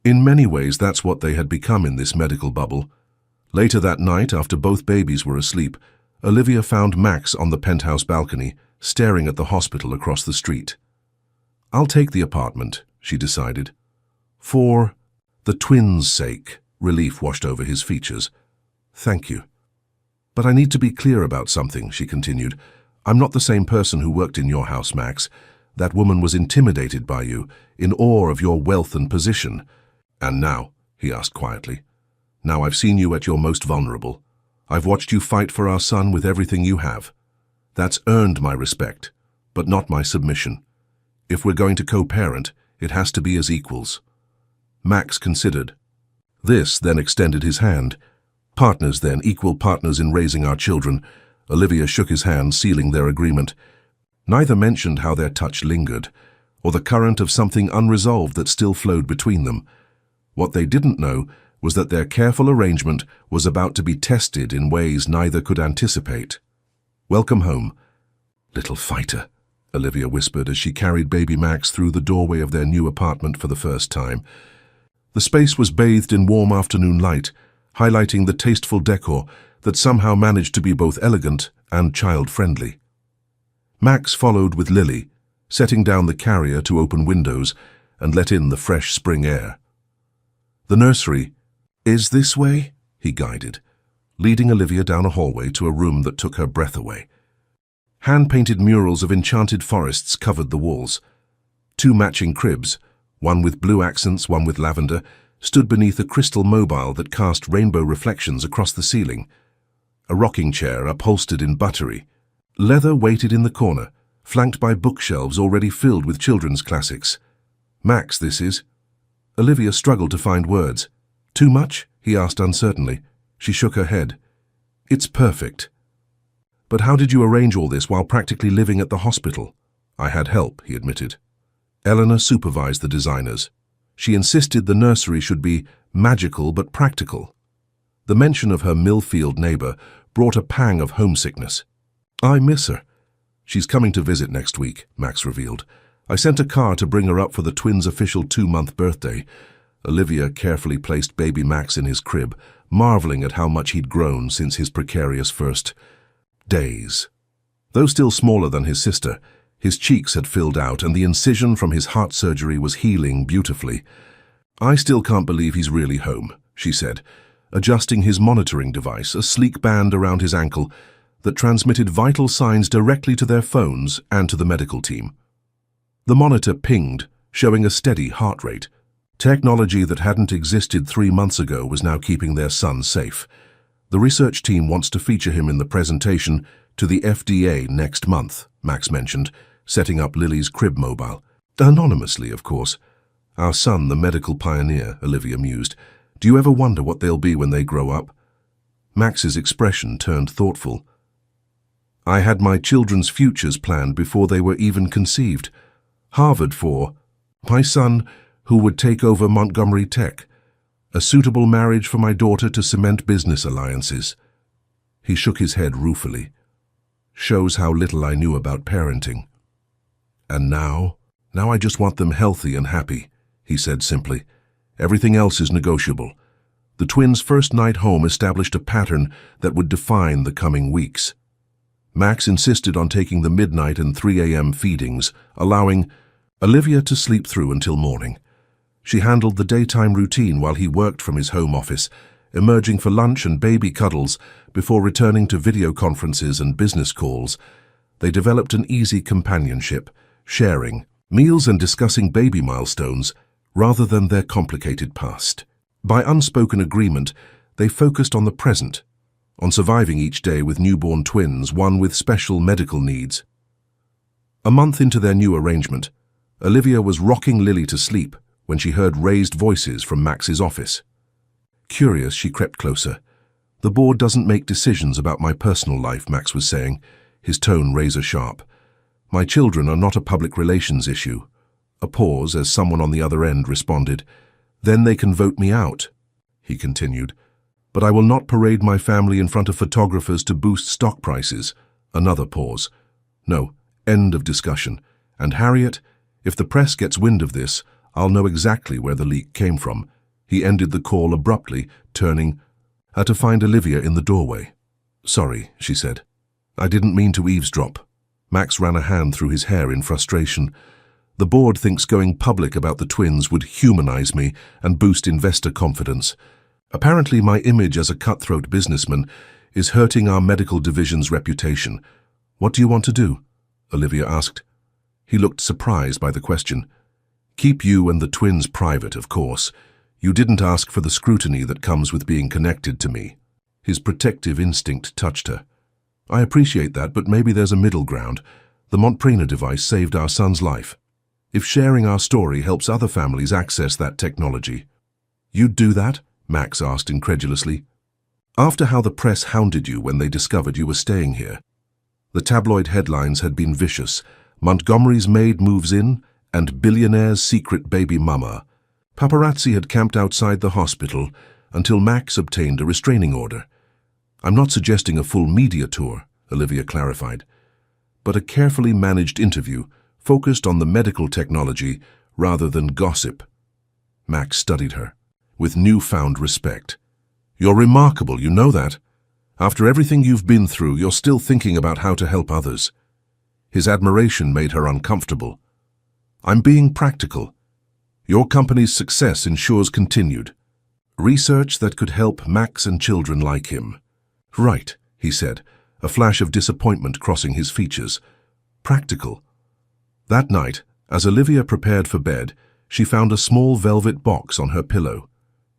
In many ways, that's what they had become in this medical bubble. Later that night, after both babies were asleep, Olivia found Max on the penthouse balcony, staring at the hospital across the street. "I'll take the apartment," she decided. "For the twins' sake." Relief washed over his features. "Thank you. But I need to be clear about something," she continued. "I'm not the same person who worked in your house, Max. That woman was intimidated by you, in awe of your wealth and position. And now," he asked quietly, "now I've seen you at your most vulnerable. I've watched you fight for our son with everything you have. That's earned my respect, but not my submission. If we're going to co-parent, it has to be as equals." Max considered. This then extended his hand. "Partners then, equal partners in raising our children." Olivia shook his hand, sealing their agreement. Neither mentioned how their touch lingered, or the current of something unresolved that still flowed between them. What they didn't know was that their careful arrangement was about to be tested in ways neither could anticipate. "Welcome home, little fighter," Olivia whispered as she carried baby Max through the doorway of their new apartment for the first time. The space was bathed in warm afternoon light, highlighting the tasteful decor that somehow managed to be both elegant and child-friendly. Max followed with Lily, setting down the carrier to open windows and let in the fresh spring air. The nursery is this way, he guided, leading Olivia down a hallway to a room that took her breath away. Hand-painted murals of enchanted forests covered the walls. Two matching cribs, one with blue accents, one with lavender, stood beneath a crystal mobile that cast rainbow reflections across the ceiling. A rocking chair upholstered in buttery. Leather waited in the corner, flanked by bookshelves already filled with children's classics. "Max, this is..." Olivia struggled to find words. "Too much?" he asked uncertainly. She shook her head. "It's perfect." "But how did you arrange all this while practically living at the hospital?" "I had help," he admitted. Eleanor supervised the designers. She insisted the nursery should be magical but practical. The mention of her Millfield neighbor brought a pang of homesickness. "I miss her." "She's coming to visit next week," Max revealed. "I sent a car to bring her up for the twins' official 2-month birthday." Olivia carefully placed baby Max in his crib, marveling at how much he'd grown since his precarious first days. Though still smaller than his sister, his cheeks had filled out and the incision from his heart surgery was healing beautifully. "I still can't believe he's really home," she said, adjusting his monitoring device, a sleek band around his ankle that transmitted vital signs directly to their phones and to the medical team. The monitor pinged, showing a steady heart rate. Technology that hadn't existed 3 months ago was now keeping their son safe. "The research team wants to feature him in the presentation to the FDA next month," Max mentioned, setting up Lily's crib mobile. "Anonymously, of course. Our son, the medical pioneer," Olivia mused. "Do you ever wonder what they'll be when they grow up?" Max's expression turned thoughtful. "I had my children's futures planned before they were even conceived. Harvard for my son, who would take over Montgomery Tech. A suitable marriage for my daughter to cement business alliances." He shook his head ruefully. "Shows how little I knew about parenting." "And now I just want them healthy and happy," he said simply. "Everything else is negotiable." The twins' first night home established a pattern that would define the coming weeks. Max insisted on taking the midnight and 3 a.m. feedings, allowing Olivia to sleep through until morning. She handled the daytime routine while he worked from his home office, emerging for lunch and baby cuddles before returning to video conferences and business calls. They developed an easy companionship, sharing meals and discussing baby milestones rather than their complicated past. By unspoken agreement, they focused on the present, on surviving each day with newborn twins, one with special medical needs. A month into their new arrangement, Olivia was rocking Lily to sleep when she heard raised voices from Max's office. Curious, she crept closer. "The board doesn't make decisions about my personal life," Max was saying, his tone razor-sharp. "My children are not a public relations issue." A pause as someone on the other end responded. "Then they can vote me out," he continued. "But I will not parade my family in front of photographers to boost stock prices." Another pause. "No, end of discussion. And Harriet, if the press gets wind of this, I'll know exactly where the leak came from." He ended the call abruptly, turning to find Olivia in the doorway. "Sorry," she said. "I didn't mean to eavesdrop." Max ran a hand through his hair in frustration. "The board thinks going public about the twins would humanize me and boost investor confidence. Apparently my image as a cutthroat businessman is hurting our medical division's reputation. What do you want to do?" Olivia asked. He looked surprised by the question. "Keep you and the twins private, of course. You didn't ask for the scrutiny that comes with being connected to me." His protective instinct touched her. "I appreciate that, but maybe there's a middle ground. The Montprena device saved our son's life. If sharing our story helps other families access that technology." "You'd do that?" Max asked incredulously. "After how the press hounded you when they discovered you were staying here." The tabloid headlines had been vicious. "Montgomery's maid moves in," and "Billionaire's secret baby mama." Paparazzi had camped outside the hospital until Max obtained a restraining order. "I'm not suggesting a full media tour," Olivia clarified, "but a carefully managed interview focused on the medical technology rather than gossip." Max studied her with newfound respect. "You're remarkable, you know that. After everything you've been through, you're still thinking about how to help others." His admiration made her uncomfortable. "I'm being practical. Your company's success ensures continued research that could help Max and children like him." "Right," he said, a flash of disappointment crossing his features. "Practical." That night, as Olivia prepared for bed, she found a small velvet box on her pillow.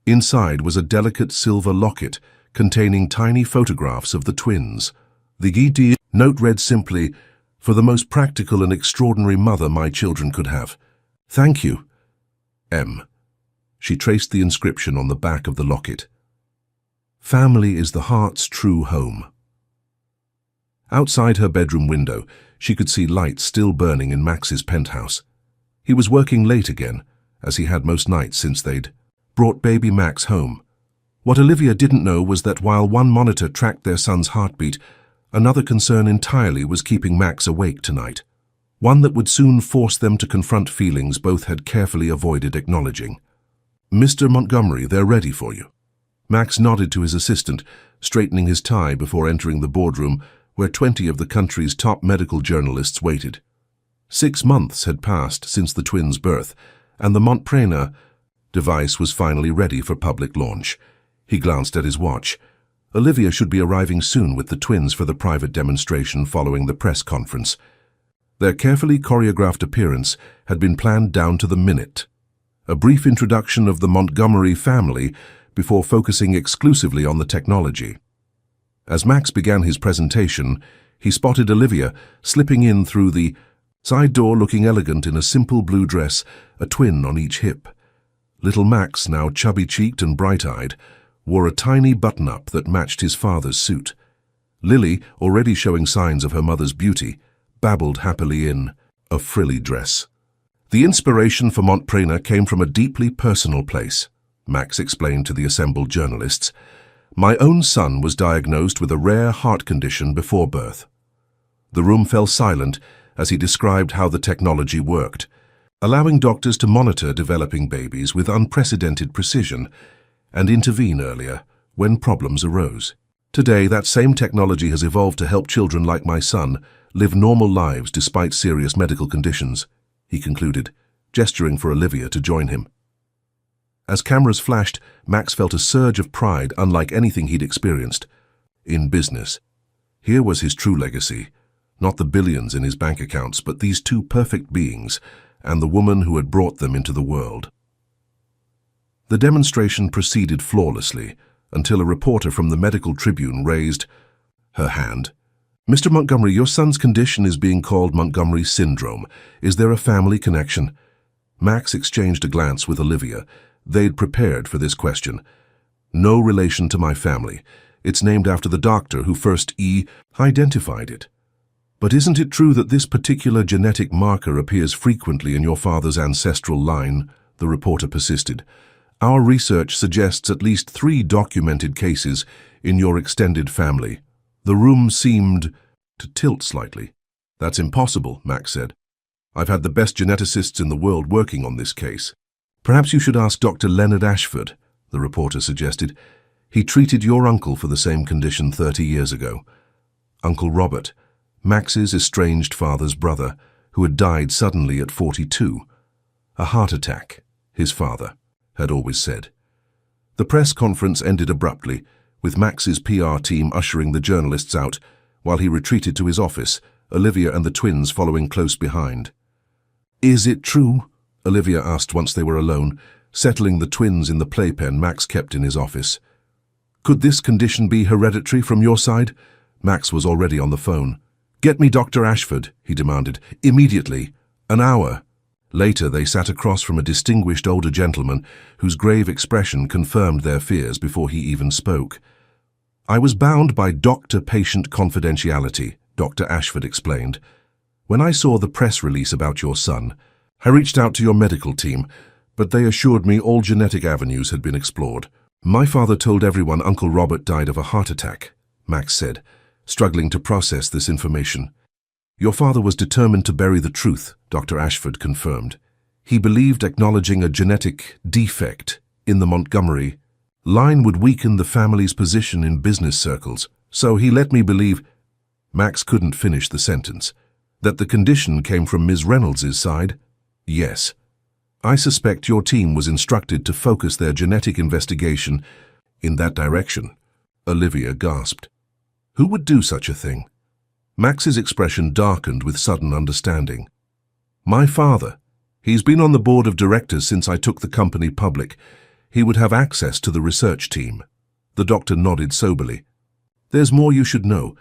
Inside was a delicate silver locket containing tiny photographs of the twins. The ED note read simply, "For the most practical and extraordinary mother my children could have. Thank you, M." She traced the inscription on the back of the locket. "Family is the heart's true home." Outside her bedroom window, she could see lights still burning in Max's penthouse. He was working late again, as he had most nights since they'd brought baby Max home. What Olivia didn't know was that while one monitor tracked their son's heartbeat, another concern entirely was keeping Max awake tonight. One that would soon force them to confront feelings both had carefully avoided acknowledging. "Mr. Montgomery, they're ready for you." Max nodded to his assistant, straightening his tie before entering the boardroom where 20 of the country's top medical journalists waited. 6 months had passed since the twins' birth, and the Montprena device was finally ready for public launch. He glanced at his watch. Olivia should be arriving soon with the twins for the private demonstration following the press conference. Their carefully choreographed appearance had been planned down to the minute. A brief introduction of the Montgomery family before focusing exclusively on the technology. As Max began his presentation, he spotted Olivia slipping in through the side door looking elegant in a simple blue dress, a twin on each hip. Little Max, now chubby-cheeked and bright-eyed, wore a tiny button-up that matched his father's suit. Lily, already showing signs of her mother's beauty, babbled happily in a frilly dress. "The inspiration for Montprena came from a deeply personal place," Max explained to the assembled journalists. "My own son was diagnosed with a rare heart condition before birth." The room fell silent as he described how the technology worked, allowing doctors to monitor developing babies with unprecedented precision and intervene earlier when problems arose. "Today, that same technology has evolved to help children like my son live normal lives despite serious medical conditions," he concluded, gesturing for Olivia to join him. As cameras flashed, Max felt a surge of pride unlike anything he'd experienced. In business, here was his true legacy, not the billions in his bank accounts, but these two perfect beings and the woman who had brought them into the world. The demonstration proceeded flawlessly until a reporter from the Medical Tribune raised her hand. "Mr. Montgomery, your son's condition is being called Montgomery syndrome. Is there a family connection?" Max exchanged a glance with Olivia. They'd prepared for this question. No relation to my family. It's named after the doctor who first identified it. But isn't it true that this particular genetic marker appears frequently in your father's ancestral line? The reporter persisted. Our research suggests at least 3 documented cases in your extended family. The room seemed to tilt slightly. That's impossible, Max said. I've had the best geneticists in the world working on this case. Perhaps you should ask Dr. Leonard Ashford, the reporter suggested. He treated your uncle for the same condition 30 years ago. Uncle Robert, Max's estranged father's brother, who had died suddenly at 42. A heart attack, his father had always said. The press conference ended abruptly, with Max's PR team ushering the journalists out, while he retreated to his office, Olivia and the twins following close behind. Is it true? Olivia asked once they were alone, settling the twins in the playpen Max kept in his office. Could this condition be hereditary from your side? Max was already on the phone. Get me Dr. Ashford, he demanded. Immediately. An hour. Later, they sat across from a distinguished older gentleman whose grave expression confirmed their fears before he even spoke. I was bound by doctor-patient confidentiality, Dr. Ashford explained. When I saw the press release about your son, I reached out to your medical team, but they assured me all genetic avenues had been explored. My father told everyone Uncle Robert died of a heart attack, Max said, struggling to process this information. Your father was determined to bury the truth, Dr. Ashford confirmed. He believed acknowledging a genetic defect in the Montgomery line would weaken the family's position in business circles, so he let me believe— Max couldn't finish the sentence. That the condition came from Ms. Reynolds's side? Yes. I suspect your team was instructed to focus their genetic investigation in that direction. Olivia gasped. Who would do such a thing? Max's expression darkened with sudden understanding. My father. He's been on the board of directors since I took the company public. He would have access to the research team. The doctor nodded soberly. There's more you should know.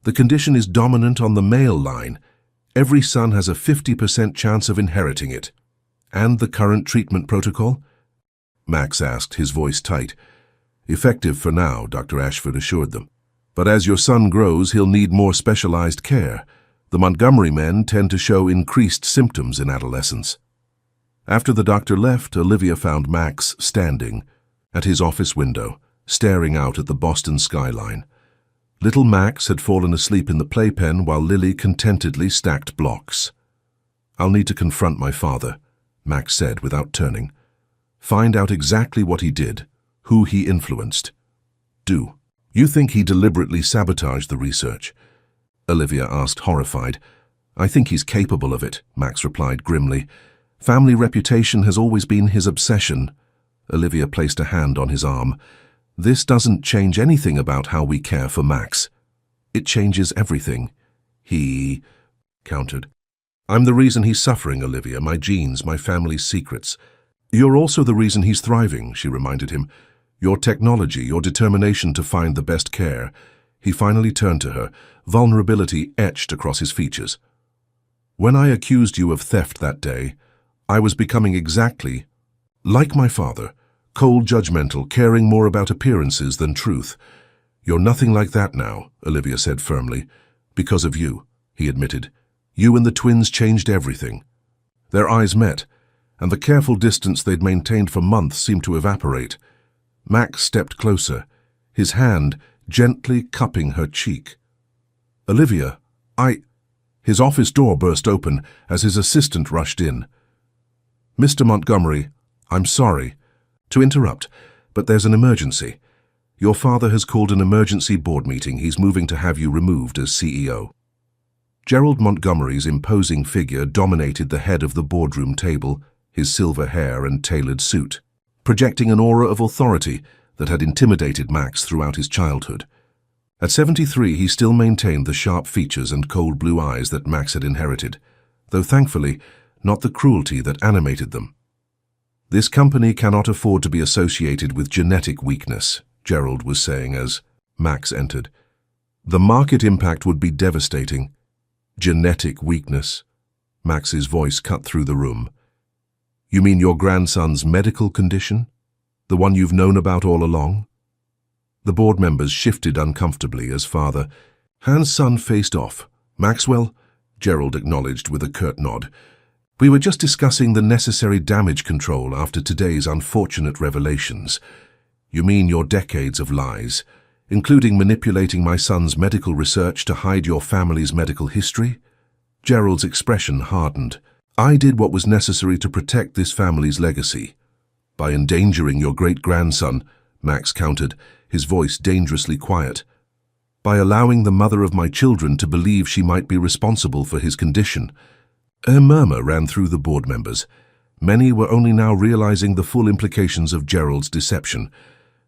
The condition is dominant on the male line. Every son has a 50% chance of inheriting it. And the current treatment protocol? Max asked, his voice tight. Effective for now, Dr. Ashford assured them. But as your son grows, he'll need more specialized care. The Montgomery men tend to show increased symptoms in adolescence. After the doctor left, Olivia found Max standing at his office window, staring out at the Boston skyline. Little Max had fallen asleep in the playpen while Lily contentedly stacked blocks. I'll need to confront my father, Max said without turning. Find out exactly what he did, who he influenced. Do. You think he deliberately sabotaged the research? Olivia asked, horrified. I think he's capable of it, Max replied grimly. Family reputation has always been his obsession. Olivia placed a hand on his arm. This doesn't change anything about how we care for Max. It changes everything. He countered. I'm the reason he's suffering, Olivia, my genes, my family's secrets. You're also the reason he's thriving, she reminded him. Your technology, your determination to find the best care. He finally turned to her, vulnerability etched across his features. When I accused you of theft that day, I was becoming exactly like my father, cold, judgmental, caring more about appearances than truth. You're nothing like that now, Olivia said firmly. Because of you, he admitted. You and the twins changed everything. Their eyes met, and the careful distance they'd maintained for months seemed to evaporate. Max stepped closer, his hand gently cupping her cheek. Olivia, His office door burst open as his assistant rushed in. Mr. Montgomery, I'm sorry to interrupt, but there's an emergency. Your father has called an emergency board meeting. He's moving to have you removed as CEO. Gerald Montgomery's imposing figure dominated the head of the boardroom table, his silver hair and tailored suit, projecting an aura of authority that had intimidated Max throughout his childhood. At 73, he still maintained the sharp features and cold blue eyes that Max had inherited, though thankfully not the cruelty that animated them. This company cannot afford to be associated with genetic weakness, Gerald was saying as Max entered. The market impact would be devastating. Genetic weakness. Max's voice cut through the room. You mean your grandson's medical condition? The one you've known about all along? The board members shifted uncomfortably as father and son faced off. Maxwell, Gerald acknowledged with a curt nod. We were just discussing the necessary damage control after today's unfortunate revelations. You mean your decades of lies, including manipulating my son's medical research to hide your family's medical history? Gerald's expression hardened. I did what was necessary to protect this family's legacy. By endangering your great-grandson, Max countered, his voice dangerously quiet. By allowing the mother of my children to believe she might be responsible for his condition. A murmur ran through the board members. Many were only now realizing the full implications of Gerald's deception.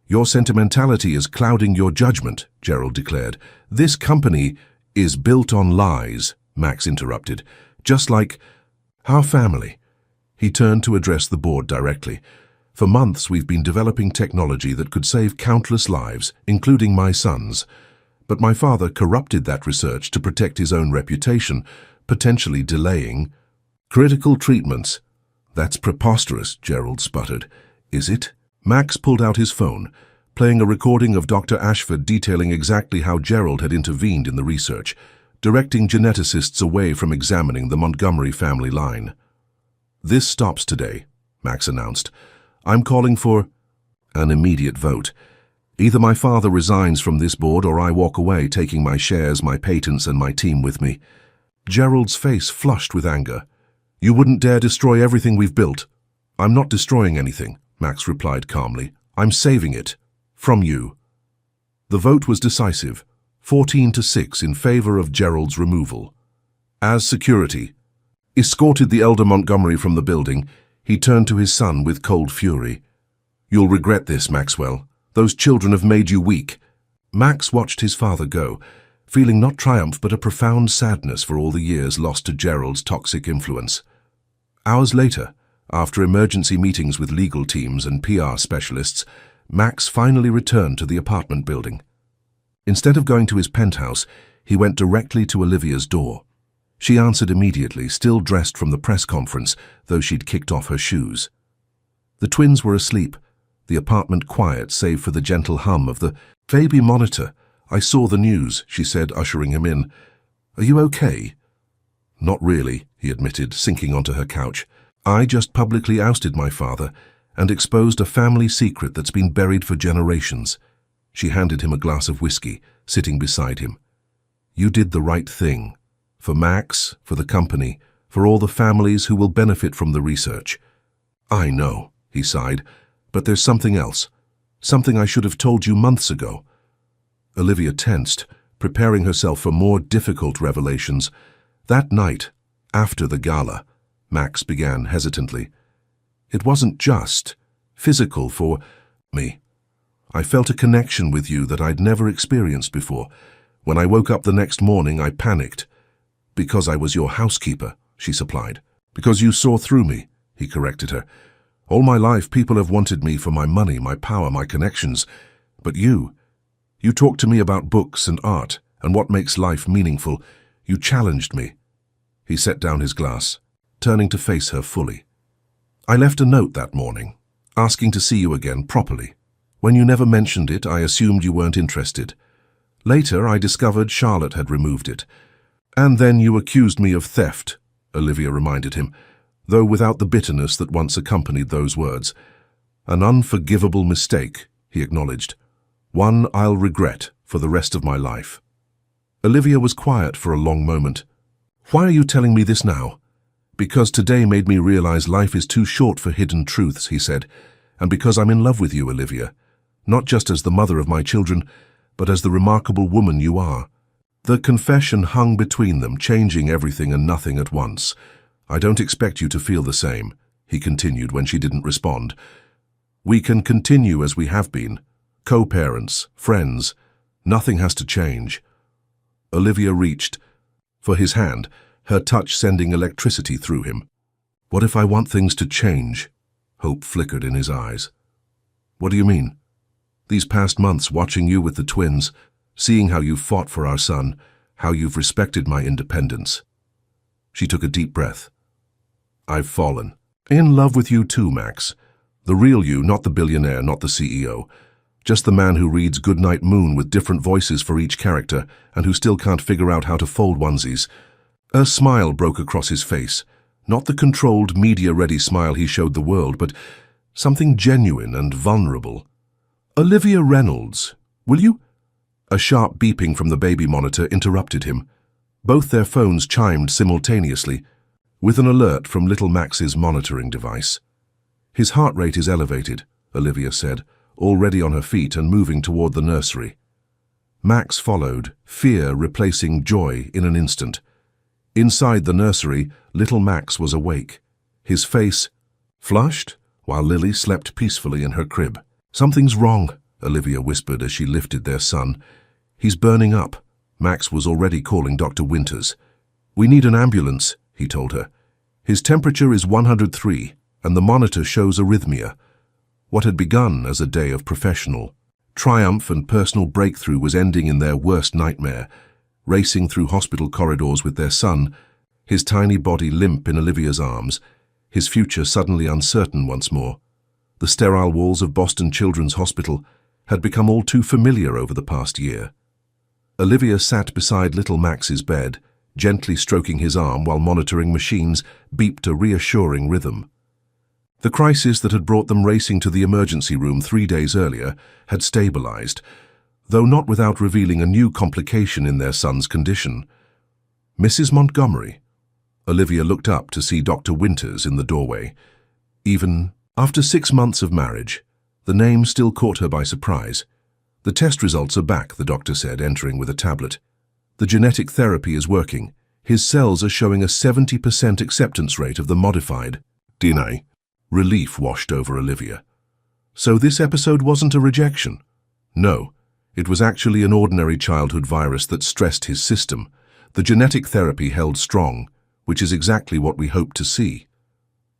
Your sentimentality is clouding your judgment, Gerald declared. This company is built on lies, Max interrupted. Just like our family. He turned to address the board directly. For months we've been developing technology that could save countless lives, including my son's. But my father corrupted that research to protect his own reputation, potentially delaying critical treatments. That's preposterous, Gerald sputtered. Is it? Max pulled out his phone, playing a recording of Dr. Ashford detailing exactly how Gerald had intervened in the research, directing geneticists away from examining the Montgomery family line. This stops today, Max announced. I'm calling for an immediate vote. Either my father resigns from this board or I walk away, taking my shares, my patents, and my team with me. Gerald's face flushed with anger. You wouldn't dare destroy everything we've built. I'm not destroying anything, Max replied calmly. I'm saving it. From you. The vote was decisive, 14-6 in favor of Gerald's removal. As security escorted the elder Montgomery from the building, he turned to his son with cold fury. You'll regret this, Maxwell. Those children have made you weak. Max watched his father go, feeling not triumph but a profound sadness for all the years lost to Gerald's toxic influence. Hours later, after emergency meetings with legal teams and PR specialists, Max finally returned to the apartment building. Instead of going to his penthouse, he went directly to Olivia's door. She answered immediately, still dressed from the press conference, though she'd kicked off her shoes. The twins were asleep, the apartment quiet save for the gentle hum of the baby monitor. I saw the news, she said, ushering him in. Are you okay? Not really, he admitted, sinking onto her couch. I just publicly ousted my father and exposed a family secret that's been buried for generations. She handed him a glass of whiskey, sitting beside him. You did the right thing. For Max, for the company, for all the families who will benefit from the research. I know, he sighed, but there's something else. Something I should have told you months ago. Olivia tensed, preparing herself for more difficult revelations. That night, after the gala, Max began hesitantly. It wasn't just physical for me. I felt a connection with you that I'd never experienced before. When I woke up the next morning, I panicked. Because I was your housekeeper, she supplied. Because you saw through me, he corrected her. All my life, people have wanted me for my money, my power, my connections. But you talked to me about books and art and what makes life meaningful. You challenged me. He set down his glass, turning to face her fully. I left a note that morning, asking to see you again properly. When you never mentioned it, I assumed you weren't interested. Later, I discovered Charlotte had removed it. And then you accused me of theft, Olivia reminded him, though without the bitterness that once accompanied those words. An unforgivable mistake, he acknowledged. One I'll regret for the rest of my life. Olivia was quiet for a long moment. Why are you telling me this now? Because today made me realize life is too short for hidden truths, he said, and because I'm in love with you, Olivia. Not just as the mother of my children, but as the remarkable woman you are. The confession hung between them, changing everything and nothing at once. I don't expect you to feel the same, he continued when she didn't respond. We can continue as we have been. Co-parents, friends. Nothing has to change. Olivia reached for his hand, her touch sending electricity through him. What if I want things to change? Hope flickered in his eyes. What do you mean? These past months watching you with the twins, seeing how you've fought for our son, how you've respected my independence. She took a deep breath. I've fallen. In love with you too, Max. The real you, not the billionaire, not the CEO. Just the man who reads Goodnight Moon with different voices for each character and who still can't figure out how to fold onesies. A smile broke across his face. Not the controlled, media-ready smile he showed the world, but something genuine and vulnerable. Olivia Reynolds, will you? A sharp beeping from the baby monitor interrupted him. Both their phones chimed simultaneously, with an alert from little Max's monitoring device. His heart rate is elevated, Olivia said, already on her feet and moving toward the nursery. Max followed, fear replacing joy in an instant. Inside the nursery, little Max was awake, his face flushed, while Lily slept peacefully in her crib. Something's wrong, Olivia whispered as she lifted their son. He's burning up. Max was already calling Dr. Winters. We need an ambulance, he told her. His temperature is 103, and the monitor shows arrhythmia. What had begun as a day of professional triumph and personal breakthrough was ending in their worst nightmare. Racing through hospital corridors with their son, his tiny body limp in Olivia's arms, his future suddenly uncertain once more. The sterile walls of Boston Children's Hospital had become all too familiar over the past year. Olivia sat beside little Max's bed, gently stroking his arm while monitoring machines beeped a reassuring rhythm. The crisis that had brought them racing to the emergency room 3 days earlier had stabilized, though not without revealing a new complication in their son's condition. Mrs. Montgomery. Olivia looked up to see Dr. Winters in the doorway. Even after 6 months of marriage, the name still caught her by surprise. The test results are back, the doctor said, entering with a tablet. The genetic therapy is working. His cells are showing a 70% acceptance rate of the modified DNA. Relief washed over Olivia. So this episode wasn't a rejection. No. It was actually an ordinary childhood virus that stressed his system. The genetic therapy held strong, which is exactly what we hoped to see.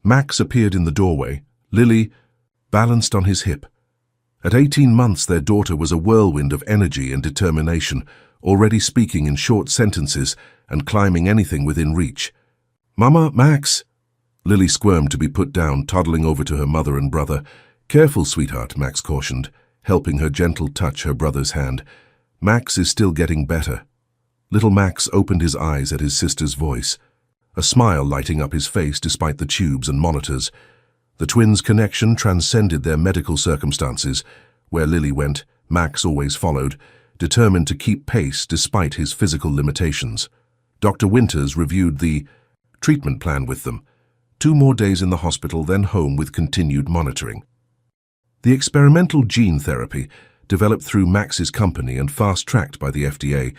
Max appeared in the doorway, Lily balanced on his hip. At 18 months, their daughter was a whirlwind of energy and determination, already speaking in short sentences and climbing anything within reach. "Mama, Max!" Lily squirmed to be put down, toddling over to her mother and brother. "Careful, sweetheart," Max cautioned, helping her gentle touch her brother's hand. "Max is still getting better." Little Max opened his eyes at his sister's voice, a smile lighting up his face despite the tubes and monitors. The twins' connection transcended their medical circumstances. Where Lily went, Max always followed, determined to keep pace despite his physical limitations. Dr. Winters reviewed the treatment plan with them. 2 more days in the hospital, then home with continued monitoring. The experimental gene therapy, developed through Max's company and fast-tracked by the FDA,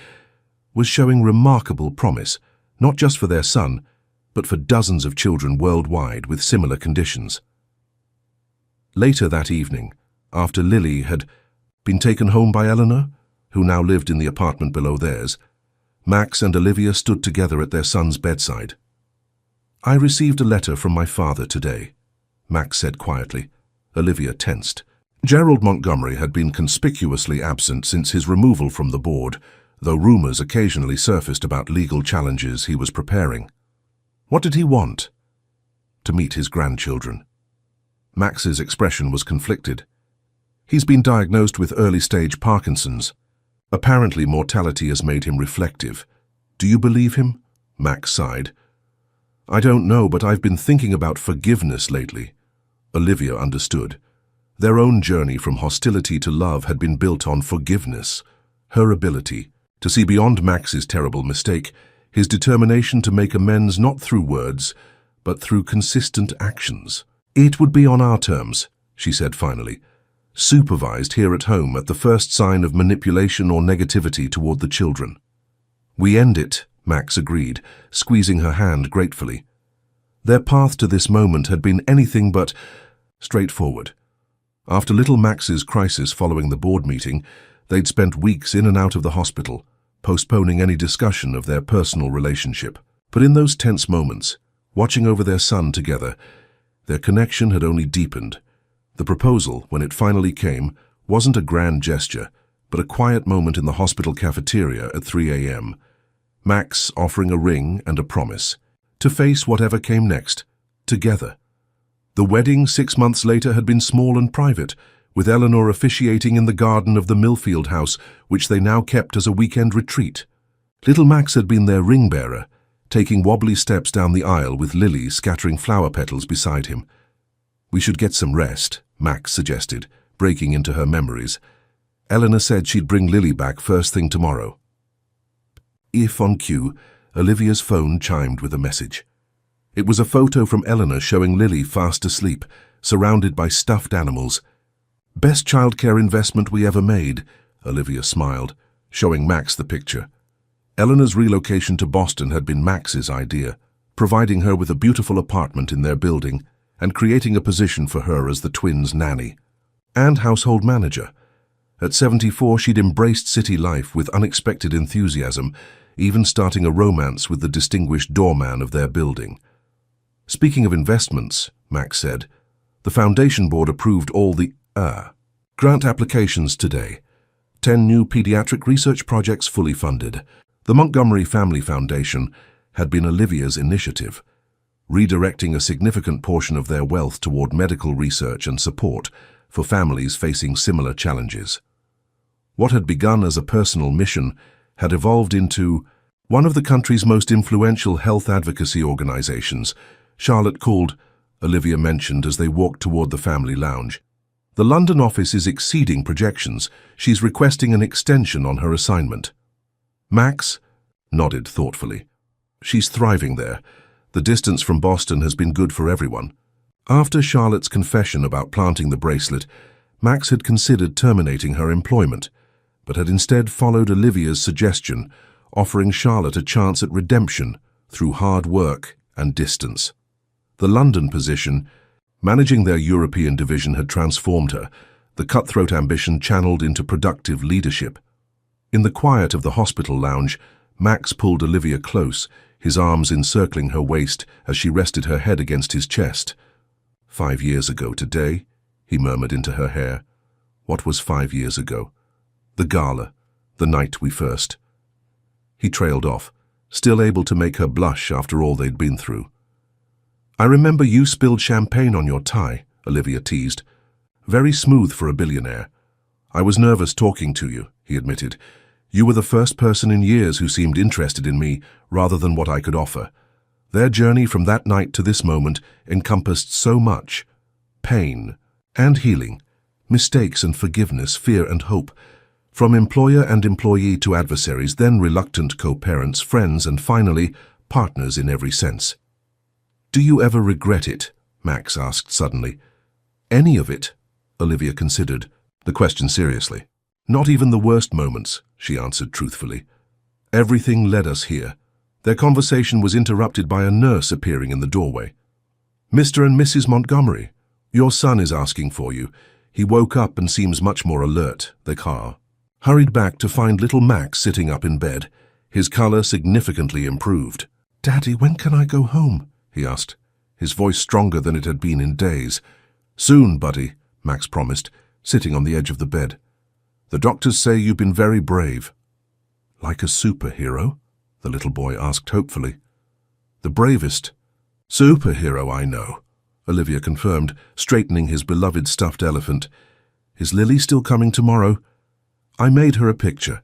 was showing remarkable promise, not just for their son, but for dozens of children worldwide with similar conditions. Later that evening, after Lily had been taken home by Eleanor, who now lived in the apartment below theirs, Max and Olivia stood together at their son's bedside. "I received a letter from my father today," Max said quietly. Olivia tensed. Gerald Montgomery had been conspicuously absent since his removal from the board, though rumors occasionally surfaced about legal challenges he was preparing. What did he want? To meet his grandchildren. Max's expression was conflicted. He's been diagnosed with early-stage Parkinson's. Apparently, mortality has made him reflective. Do you believe him? Max sighed. I don't know, but I've been thinking about forgiveness lately. Olivia understood. Their own journey from hostility to love had been built on forgiveness. Her ability to see beyond Max's terrible mistake, his determination to make amends not through words, but through consistent actions. It would be on our terms, she said finally, supervised here at home at the first sign of manipulation or negativity toward the children. We end it, Max agreed, squeezing her hand gratefully. Their path to this moment had been anything but straightforward. After little Max's crisis following the board meeting, they'd spent weeks in and out of the hospital, postponing any discussion of their personal relationship. But in those tense moments, watching over their son together, their connection had only deepened. The proposal, when it finally came, wasn't a grand gesture, but a quiet moment in the hospital cafeteria at 3 a.m. Max offering a ring and a promise to face whatever came next, together. The wedding 6 months later had been small and private, with Eleanor officiating in the garden of the Millfield house, which they now kept as a weekend retreat. Little Max had been their ring-bearer, taking wobbly steps down the aisle with Lily scattering flower petals beside him. "We should get some rest," Max suggested, breaking into her memories. Eleanor said she'd bring Lily back first thing tomorrow. If on cue, Olivia's phone chimed with a message. It was a photo from Eleanor showing Lily fast asleep, surrounded by stuffed animals. "Best childcare investment we ever made," Olivia smiled, showing Max the picture. Eleanor's relocation to Boston had been Max's idea, providing her with a beautiful apartment in their building and creating a position for her as the twins' nanny and household manager. At 74, she'd embraced city life with unexpected enthusiasm, even starting a romance with the distinguished doorman of their building. "Speaking of investments," Max said, "the foundation board approved all the grant applications today. 10 new pediatric research projects fully funded." The Montgomery Family Foundation had been Olivia's initiative, redirecting a significant portion of their wealth toward medical research and support for families facing similar challenges. What had begun as a personal mission had evolved into one of the country's most influential health advocacy organizations, Charlotte called, Olivia mentioned as they walked toward the family lounge. "The London office is exceeding projections. She's requesting an extension on her assignment." Max nodded thoughtfully. "She's thriving there. The distance from Boston has been good for everyone." After Charlotte's confession about planting the bracelet, Max had considered terminating her employment, but had instead followed Olivia's suggestion, offering Charlotte a chance at redemption through hard work and distance. The London position, managing their European division, had transformed her, the cutthroat ambition channeled into productive leadership. In the quiet of the hospital lounge, Max pulled Olivia close, his arms encircling her waist as she rested her head against his chest. 5 years ago today," he murmured into her hair. "What was 5 years ago? The gala, the night we first." He trailed off, still able to make her blush after all they'd been through. "I remember you spilled champagne on your tie," Olivia teased. "Very smooth for a billionaire. I was nervous talking to you," he admitted. "You were the first person in years who seemed interested in me rather than what I could offer." Their journey from that night to this moment encompassed so much: pain and healing, mistakes and forgiveness, fear and hope. From employer and employee to adversaries, then reluctant co-parents, friends, and finally, partners in every sense. "Do you ever regret it?" Max asked suddenly. "Any of it?" Olivia considered the question seriously. "Not even the worst moments," she answered truthfully. "Everything led us here." Their conversation was interrupted by a nurse appearing in the doorway. "Mr. and Mrs. Montgomery, your son is asking for you. He woke up and seems much more alert." The car hurried back to find little Max sitting up in bed, his color significantly improved. "Daddy, when can I go home?" he asked, his voice stronger than it had been in days. "Soon, buddy," Max promised, sitting on the edge of the bed. "The doctors say you've been very brave." "Like a superhero?" the little boy asked hopefully. "The bravest superhero I know," Olivia confirmed, straightening his beloved stuffed elephant. "Is Lily still coming tomorrow?" "I made her a picture."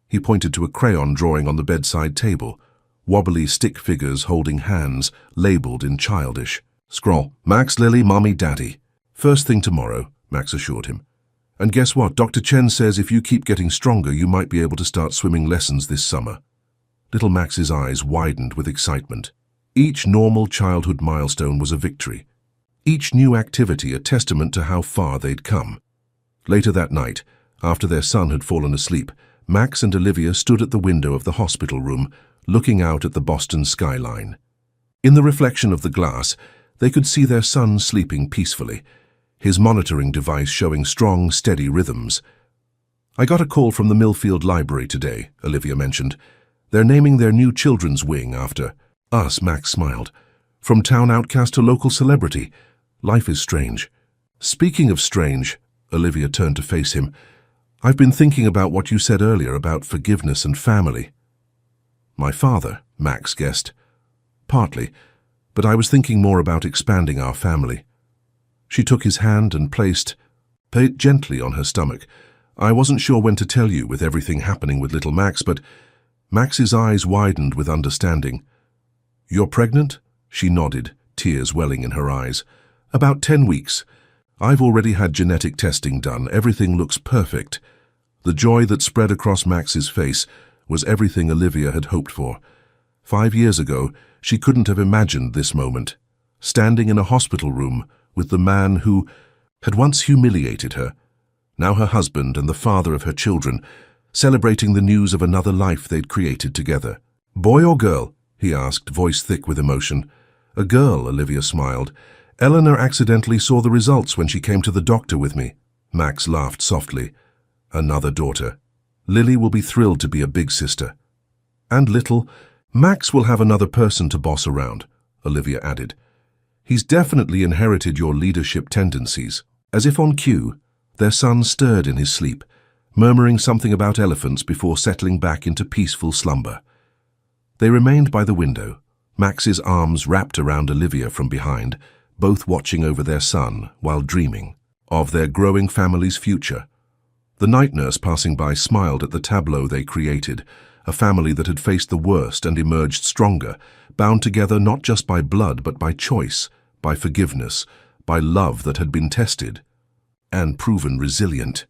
He pointed to a crayon drawing on the bedside table, wobbly stick figures holding hands, labeled in childish. "Scroll, Max, Lily, Mommy, Daddy. First thing tomorrow," Max assured him. "And guess what? Dr. Chen says if you keep getting stronger, you might be able to start swimming lessons this summer." Little Max's eyes widened with excitement. Each normal childhood milestone was a victory. Each new activity a testament to how far they'd come. Later that night, after their son had fallen asleep, Max and Olivia stood at the window of the hospital room, looking out at the Boston skyline. In the reflection of the glass, they could see their son sleeping peacefully, his monitoring device showing strong, steady rhythms. "I got a call from the Millfield Library today," Olivia mentioned. "They're naming their new children's wing after us." Max smiled. "From town outcast to local celebrity. Life is strange." "Speaking of strange," Olivia turned to face him, "I've been thinking about what you said earlier about forgiveness and family." "My father," Max guessed. "Partly, but I was thinking more about expanding our family. She took his hand and placed it gently on her stomach. "I wasn't sure when to tell you with everything happening with little Max, but—" Max's eyes widened with understanding. "You're pregnant?" She nodded, tears welling in her eyes. "About 10 weeks. I've already had genetic testing done. Everything looks perfect." The joy that spread across Max's face was everything Olivia had hoped for. 5 years ago, she couldn't have imagined this moment, standing in a hospital room with the man who had once humiliated her, now her husband and the father of her children, celebrating the news of another life they'd created together. "Boy or girl?" he asked, voice thick with emotion. "A girl," Olivia smiled. "Eleanor accidentally saw the results when she came to the doctor with me." Max laughed softly. "Another daughter. Lily will be thrilled to be a big sister." "And little Max will have another person to boss around," Olivia added. "He's definitely inherited your leadership tendencies." As if on cue, their son stirred in his sleep, murmuring something about elephants before settling back into peaceful slumber. They remained by the window, Max's arms wrapped around Olivia from behind, both watching over their son while dreaming of their growing family's future. The night nurse passing by smiled at the tableau they created, a family that had faced the worst and emerged stronger, bound together not just by blood but by choice, by forgiveness, by love that had been tested and proven resilient.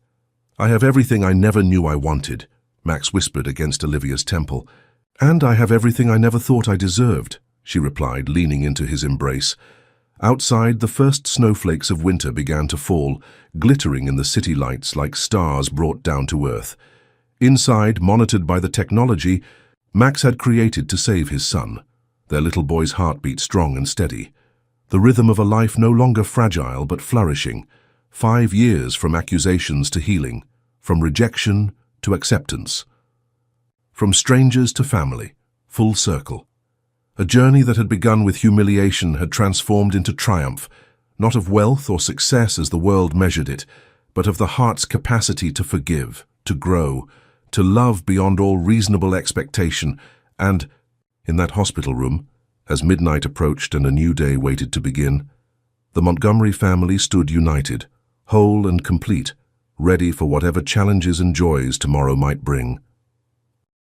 "I have everything I never knew I wanted," Max whispered against Olivia's temple. "And I have everything I never thought I deserved," she replied, leaning into his embrace. Outside, the first snowflakes of winter began to fall, glittering in the city lights like stars brought down to earth. Inside, monitored by the technology Max had created to save his son, their little boy's heartbeat strong and steady. The rhythm of a life no longer fragile but flourishing. 5 years from accusations to healing, from rejection to acceptance. From strangers to family, full circle. A journey that had begun with humiliation had transformed into triumph, not of wealth or success as the world measured it, but of the heart's capacity to forgive, to grow, to love beyond all reasonable expectation. And, in that hospital room, as midnight approached and a new day waited to begin, the Montgomery family stood united, whole and complete, ready for whatever challenges and joys tomorrow might bring.